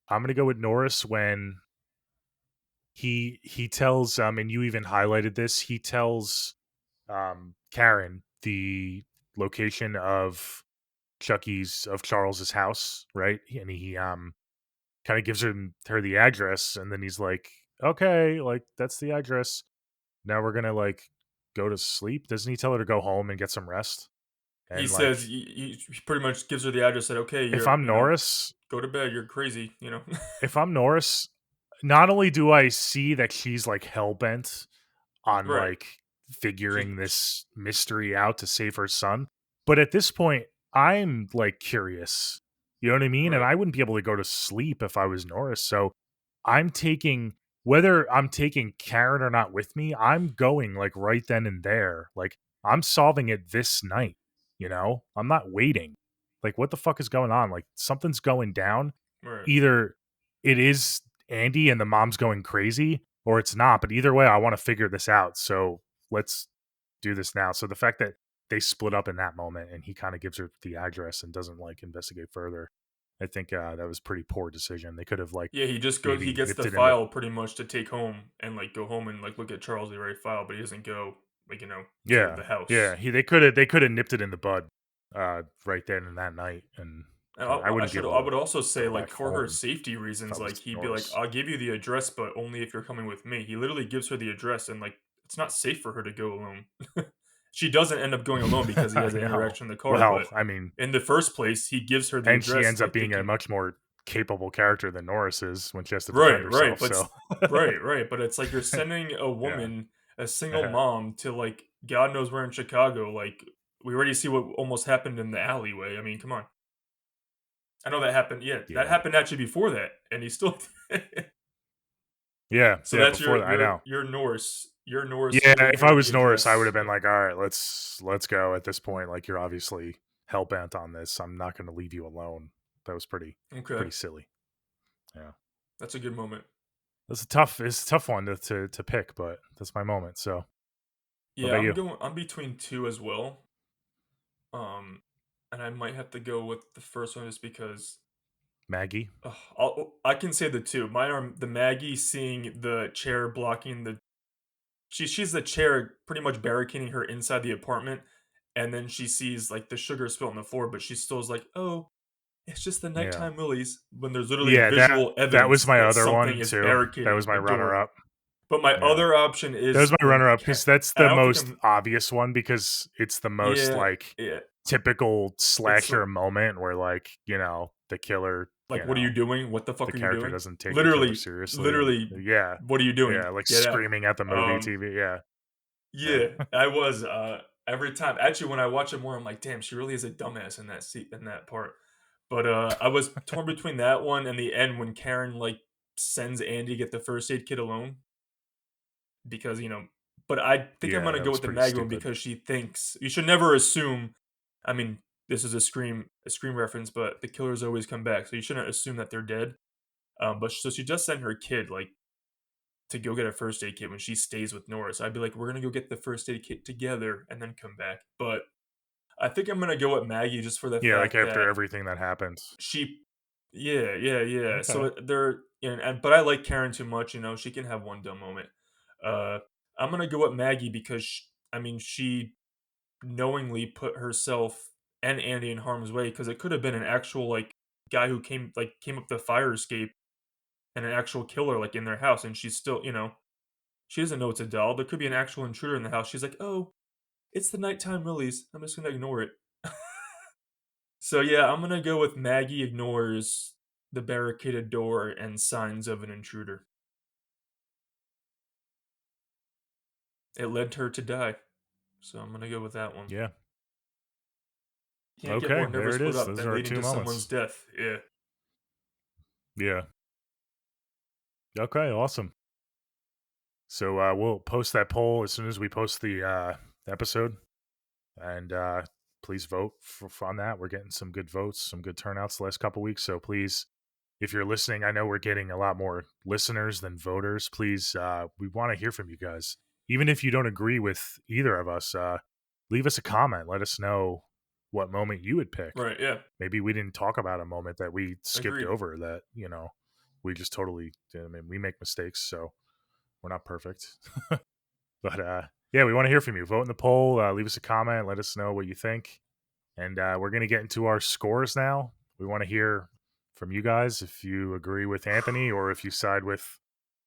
I'm gonna go with Norris when he tells and you even highlighted this. He tells Karen the location of Charles's house, right? And he kind of gives her the address, and then he's like, "Okay, like that's the address. Now we're gonna like go to sleep." Doesn't he tell her to go home and get some rest? He And like, says he pretty much gives her the address. Said, "Okay, if I'm Norris, go to bed. You're crazy." if I'm Norris, not only do I see that she's like hell bent on Right. like figuring Sh this mystery out to save her son, but at this point, I'm like curious. You know what I mean? And right, I wouldn't be able to go to sleep if I was Norris. So I'm taking whether I'm taking Karen or not with me, I'm going like right then and there. Like I'm solving it this night, you know? I'm not waiting. Like what the fuck is going on? Like something's going down. right. Either it is Andy and the mom's going crazy or it's not, but either way I want to figure this out. So let's do this now. So the fact that they split up in that moment and he kind of gives her the address and doesn't like investigate further. I think that was pretty poor decision. They could have like Yeah, he maybe gets nipped the it in the file pretty much to take home and, like, go home and, like, look at Charles Lee Ray file, but he doesn't go, like, to yeah, the yeah. house. They could have nipped it in the bud, right then and that night, and And I wouldn't be able I to would also say, go like, back for her home safety if I reasons, was like, he'd be like, Norris. "I'll give you the address, but only if you're coming with me." He literally gives her the address, and, like, it's not safe for her to go alone. She doesn't end up going alone because he I has an know. interaction in the car, Well, but I mean, in the first place, he gives her the and she address, ends up like, being a thinking much more capable character than Norris is when she has to defend right, herself. So, right, but it's like you're sending a yeah, woman, a single mom, to, like, God knows where in Chicago, like, we already see what almost happened in the alleyway, I mean, come on. I know that happened yeah, that yeah, happened actually before that, and he still yeah, So yeah. that's Before that, I know. Your Norse Yeah, giving if I her the was Norris, I would address, have been yeah. like, "All right, let's go." At this point, like you're obviously hell bent on this. I'm not going to leave you alone. That was Okay, pretty silly. Yeah, that's a good moment. it's a tough one to pick, but that's my moment. So, what Yeah, about you, I'm between 2 as well, um, and I might have to go with the first one just because Maggie? I can say the 2. Mine are the Maggie seeing the chair blocking the she's the chair pretty much barricading her inside the apartment, and then she sees, like, the sugar spilt on the floor, but she still is like, "Oh, it's just the Yeah, nighttime willies," when there's literally yeah. visual That was evidence my that other something one is too. That barricading was my the runner door. up. But my Yeah. other option That was is my when runner up Cat because that's and the I don't think most I'm obvious one because it's the most yeah, like yeah. typical It's slasher moment where like, the killer, like, "What are you doing? What the the fuck are you character doing?" doesn't take the killer Literally seriously and literally, yeah. "What are you doing? Yeah, like Get out." screaming at the movie Um, TV. Yeah. Yeah. yeah, I was, every time actually, when I watch it more, I'm like, "Damn, she really is a dumbass in in that part." But, I was torn between that one and the end when Karen, like, sends Andy to get the first aid kit alone because, but I think I'm Yeah, gonna that go was with the pretty Mag one stupid. because she thinks you should never assume I mean, this is a Scream reference, but the killers always come back, so you shouldn't assume that they're dead. But so she just sent her kid, like, to go get a first aid kit when she stays with Norris. I'd be like, "We're gonna go get the first aid kit together and then come back." But I think I'm gonna go with Maggie just for the Yeah, like fact after that everything that happens. she yeah. So Okay. they're and but I like Karen too much, she can have one dumb moment. Uh, I'm gonna go with Maggie because I mean, she knowingly put herself and Andy in harm's way because it could have been an actual like guy who came up the fire escape and an actual killer like in their house, and she's still she doesn't know it's a doll. There could be an actual intruder in the house. She's like, oh, it's the nighttime willies. I'm just gonna ignore it. So yeah, I'm gonna go with Maggie ignores the barricaded door and signs of an intruder. It led her to die. So I'm gonna go with that one. Yeah. Can't get Okay, more never there it split is. up Those than are our leading two to someone's moments. death. Yeah. Yeah. Okay, awesome. So we'll post that poll as soon as we post the episode. And please vote on that. We're getting some good votes, some good turnouts the last couple weeks. So please, if you're listening, I know we're getting a lot more listeners than voters. Please, we want to hear from you guys. Even if you don't agree with either of us, leave us a comment. Let us know what moment you would pick. Right, yeah. Maybe we didn't talk about a moment that we skipped Agreed. over that, we just totally, I mean, we make mistakes. So we're not perfect. But yeah, we want to hear from you. Vote in the poll. Leave us a comment. Let us know what you think. And we're going to get into our scores now. We want to hear from you guys if you agree with Anthony or if you side with.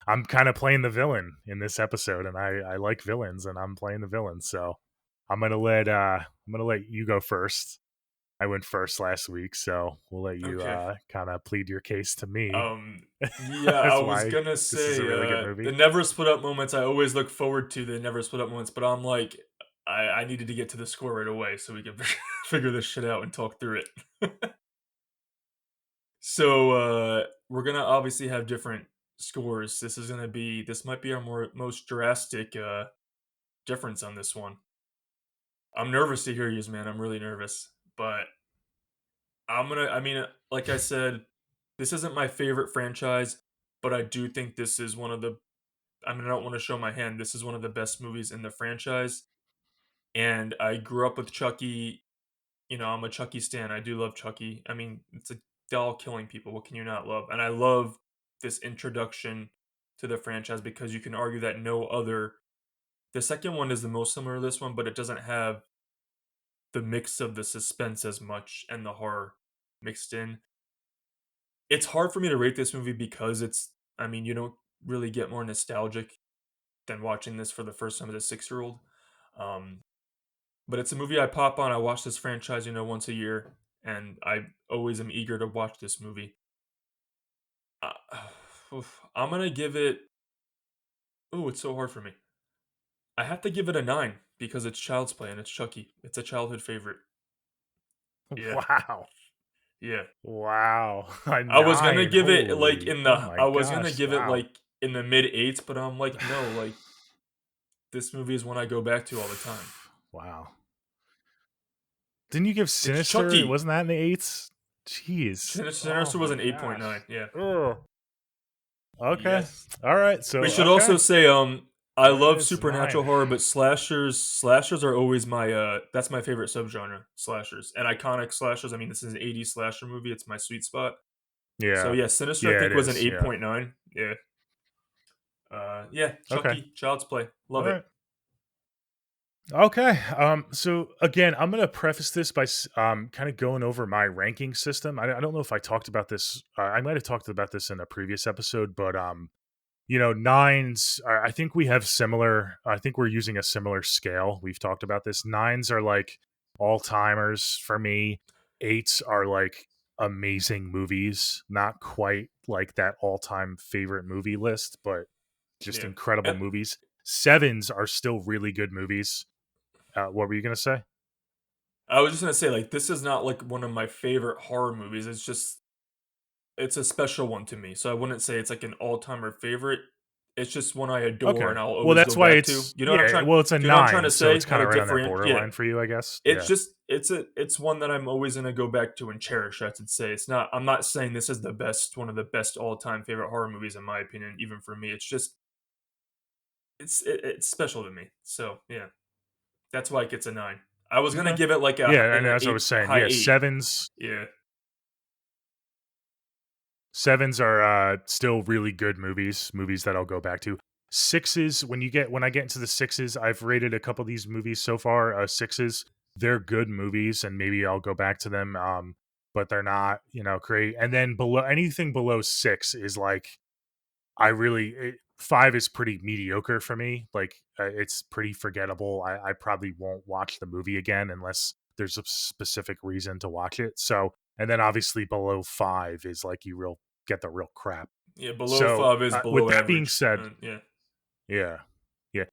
I'm kind of playing the villain in this episode, and I like villains, and I'm playing the villain. So I'm gonna let you go first. I went first last week, so we'll let you Okay. kind of plead your case to me Um, yeah, I as was why gonna this is a say, really good the movie. never split up moments, I always look forward to the never split up moments, but I'm like, I needed to get to the score right away so we can figure this shit out and talk through it. So, we're gonna obviously have different scores. This might be our most drastic, difference on this one. I'm nervous to hear yous, man, I'm really nervous, but I mean, like I said, this isn't my favorite franchise, but I do think this is one of the I mean, I don't wanna show my hand, this is one of the best movies in the franchise, and I grew up with Chucky, I'm a Chucky stan, I do love Chucky. I mean, it's a doll killing people, what can you not love? And I love this introduction to the franchise because you can argue that no other the second one is the most similar to this one, but it doesn't have the mix of the suspense as much and the horror mixed in. It's hard for me to rate this movie because I mean, you don't really get more nostalgic than watching this for the first time as a 6-year-old. Um, but it's a movie I pop on. I watch this franchise, once a year, and I always am eager to watch this movie. Uh, I'm gonna give it. Oh, it's so hard for me. I have to give it a 9 because it's Child's Play and it's Chucky. It's a childhood favorite. Yeah, Wow. yeah. Wow. A 9. Holy. Oh my I was gonna gosh. give it Wow. like in the mid eights, but I'm like, no, like this movie is one I go back to all the time. Wow. Didn't you give It's Sinister? Chucky. Wasn't that in the eights? Jeez. Oh Sinister was my an 8.9. gosh. Yeah. Ugh. Okay. Yes. All right. We So should okay. also say, I There it love is. supernatural 9. horror, but slashers are always my that's my favorite subgenre, slashers. And iconic slashers. I mean, this is an 80s slasher movie. It's my sweet spot. So Yeah. yeah, Sinister I Yeah, it think was an is. Yeah. 8.9. Yeah. Yeah, Okay. Chucky, Child's Play. All Love it. right. Okay. So again, I'm gonna preface this by kind of going over my ranking system. I don't know if I talked about this. I might have talked about this in a previous episode, but nines are, I think we have similar. I think we're using a similar scale. We've talked about this. Nines are like all timers for me. Eights are like amazing movies, not quite like that all time favorite movie list, but just Yeah. incredible And movies. Sevens are still really good movies. What were you gonna say? I was just gonna say, like, this is not like one of my favorite horror movies. It's a special one to me. So I wouldn't say it's like an all-timer favorite. It's just one I adore Okay. and I'll Well, always go that's why back to. it's yeah. Well, it's a Do you know what I'm trying to nine, so say? it's How kind to of right on that differentiate? Yeah. borderline for you, I guess. It's Yeah. just it's one that I'm always gonna go back to and cherish, I should say. I'm not saying this is one of the best all-time favorite horror movies in my opinion, even for me. It's just it's special to me. So yeah. That's why it gets a 9. I was gonna Okay. give it like Yeah, and an as I was 8, saying, high yeah, 8. sevens Yeah. sevens are still really good movies that I'll go back to. Sixes, when I get into the sixes, I've rated a couple of these movies so far. Sixes, they're good movies, and maybe I'll go back to them. But they're not, great. And then below anything below six is like five is pretty mediocre for me. Like it's pretty forgettable. I probably won't watch the movie again unless there's a specific reason to watch it. So, and then obviously below five is like you real get the real crap. Yeah, below So, 5 is with below that being average. said, Yeah. yeah, yeah,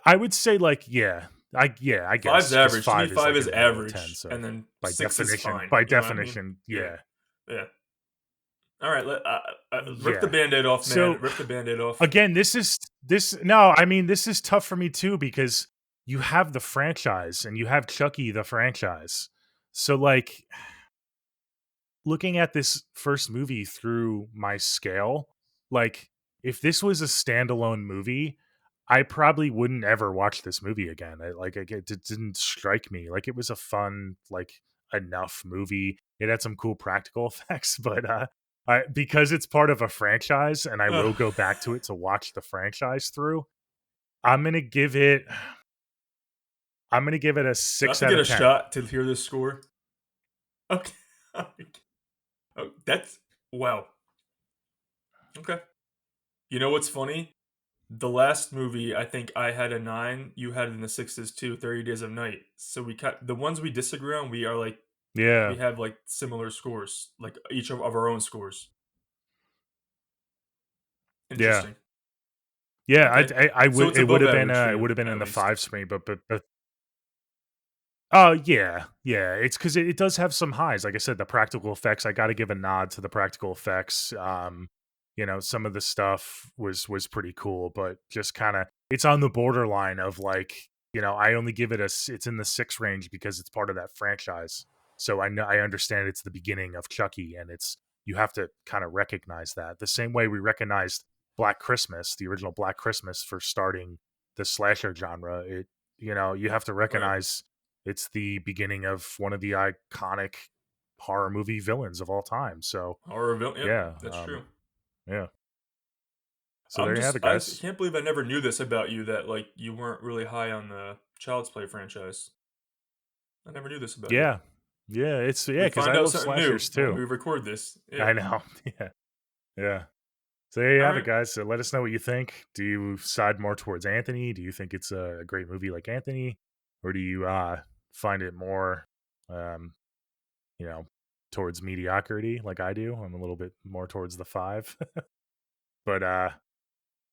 I would say like I 5's guess because average. To me, five is 5 like is in the middle of ten. average, So and then by 6 is definition, fine, you know what I mean? Yeah. yeah, Yeah. Alright, rip the yeah. Band-Aid off, man. So Rip the Band-Aid off. again, this no, I mean, this is tough for me too because you have the franchise and you have Chucky the franchise. So like looking at this first movie through my scale, like if this was a standalone movie, I probably wouldn't ever watch this movie again. It didn't strike me like it was a fun, like enough movie. It had some cool practical effects, but because it's part of a franchise, and I Ugh. will go back to it to watch the franchise through. I'm gonna give it. I'm gonna give it a Do I have six to out get of a 10. shot to hear this score? Okay. Oh, that's wow. Okay. You know what's funny? The last movie, I think I had a 9, you had it in the 6s too, 30 Days of Night. So we cut the ones we disagree on, we are like Yeah. We have like similar scores, like each of our own scores. Yeah. Interesting. Yeah, Okay. I So would it's it would above have been, average for it you, would have been in at the least. 5s for me, but oh, yeah, yeah, it's 'cause it does have some highs, like I said, the practical effects, I gotta give a nod to the practical effects, some of the stuff was pretty cool, but just kinda it's on the borderline of, like, I only give it it's in the 6 range because it's part of that franchise, so I understand it's the beginning of Chucky, and it's you have to kinda recognize that, the same way we recognized Black Christmas, the original Black Christmas for starting the slasher genre, you have to Right. recognize it's the beginning of one of the iconic horror movie villains of all time. So Horrorville. Yep, yeah, that's true. yeah. So there you have it, I guys. can't believe I never knew this about you, that like you weren't really high on the Child's Play franchise. I never knew this about you. Yeah, yeah. We Because find I out love something new slashers when too. we record this. Yeah. I know. Yeah, yeah. So there you All have it, right. guys. So let us know what you think. Do you side more towards Anthony? Do you think it's a great movie like Anthony, or do you find it more, um, you know, towards mediocrity like I do? I'm a little bit more towards the 5, but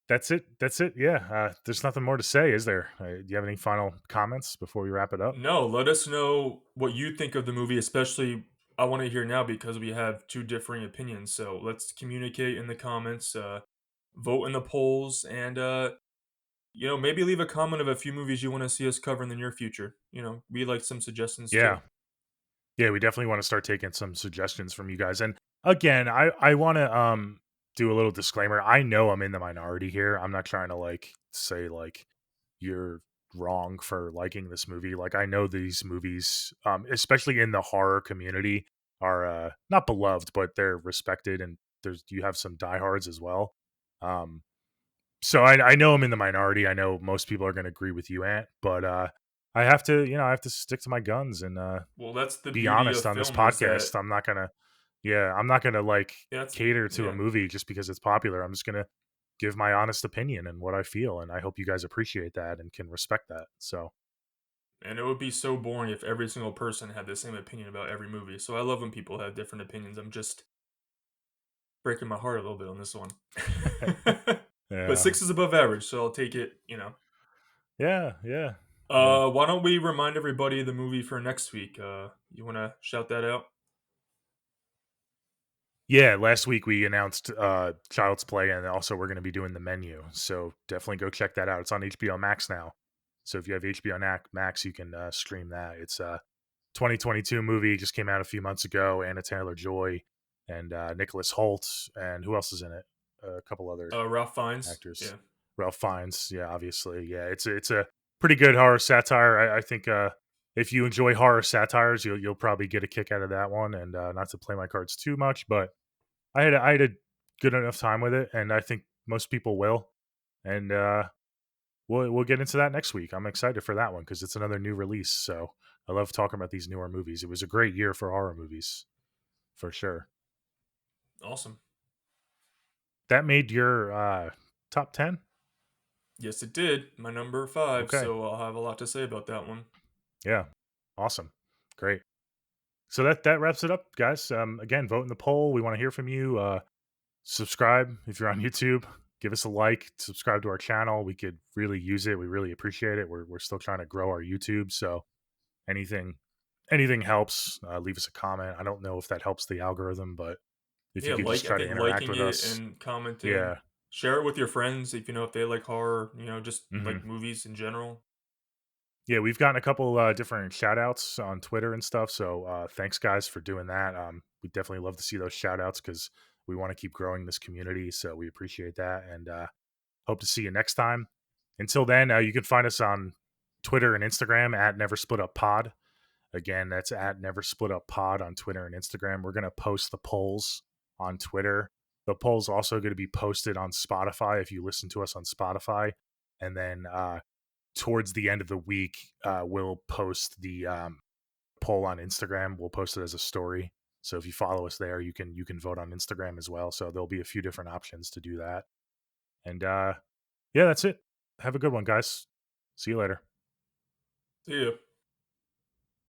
that's it. That's it. Yeah. There's nothing more to say, is there? Do you have any final comments before we wrap it up? No, let us know what you think of the movie, especially I want to hear now because we have two differing opinions. So let's communicate in the comments, vote in the polls, and maybe leave a comment of a few movies you want to see us cover in the near future. We like some suggestions too. Yeah. Yeah. We definitely want to start taking some suggestions from you guys. And again, I want to do a little disclaimer. I know I'm in the minority here. I'm not trying to like say like you're wrong for liking this movie. Like I know these movies, especially in the horror community, are not beloved, but they're respected, and there's you have some diehards as well. Um, So I know I'm in the minority. I know most people are going to agree with you, Ant, but I have to stick to my guns and Well, that's the be beauty of honest on this film is that podcast. I'm not gonna like that's cater to a yeah, movie just because it's popular. I'm just gonna give my honest opinion and what I feel, and I hope you guys appreciate that and can respect that. So and it would be so boring if every single person had the same opinion about every movie. So I love when people have different opinions. I'm just breaking my heart a little bit on this one. But yeah, 6 is above average, so I'll take it. yeah, yeah, yeah. Why don't we remind everybody the movie for next week? You want to shout that out? Yeah, last week we announced Child's Play, and also we're going to be doing the menu. So definitely go check that out. It's on HBO Max now. So if you have HBO Max, you can stream that. It's a 2022 movie, just came out a few months ago. Anna Taylor Joy and Nicholas Holt, and who else is in it? A couple other Ralph Fiennes. actors. Yeah. Ralph Fiennes, yeah, obviously, yeah. It's a pretty good horror satire. I think if you enjoy horror satires, you'll probably get a kick out of that one. And not to play my cards too much, but I had a good enough time with it, and I think most people will. And we'll get into that next week. I'm excited for that one because it's another new release. So I love talking about these newer movies. It was a great year for horror movies, for sure. Awesome. That made your top 10. Yes, it did. My number 5, Okay, so I'll have a lot to say about that one. yeah, awesome, great. So that wraps it up, guys. Again, vote in the poll. We want to hear from you. Subscribe if you're on YouTube. Give us a like. Subscribe to our channel. We could really use it. We really appreciate it. We're still trying to grow our YouTube, so anything anything helps. Leave us a comment. I don't know if that helps the algorithm, but if you Yeah, could just I try to think interact liking with it us, and commenting, yeah. share it with your friends if they like horror, just Hmm. like movies in general. Yeah, we've gotten a couple different shout outs on Twitter and stuff. So thanks, guys, for doing that. We definitely love to see those shout outs because we want to keep growing this community. So we appreciate that. And hope to see you next time. Until then, you can find us on Twitter and Instagram at neversplituppod. Again, that's at neversplituppod on Twitter and Instagram. We're going to post the polls on Twitter. The polls also going to be posted on Spotify if you listen to us on Spotify. And then towards the end of the week, we'll post the poll on Instagram. We'll post it as a story. So if you follow us there, you can vote on Instagram as well. So there'll be a few different options to do that. And yeah, that's it. Have a good one, guys. See you later. See ya.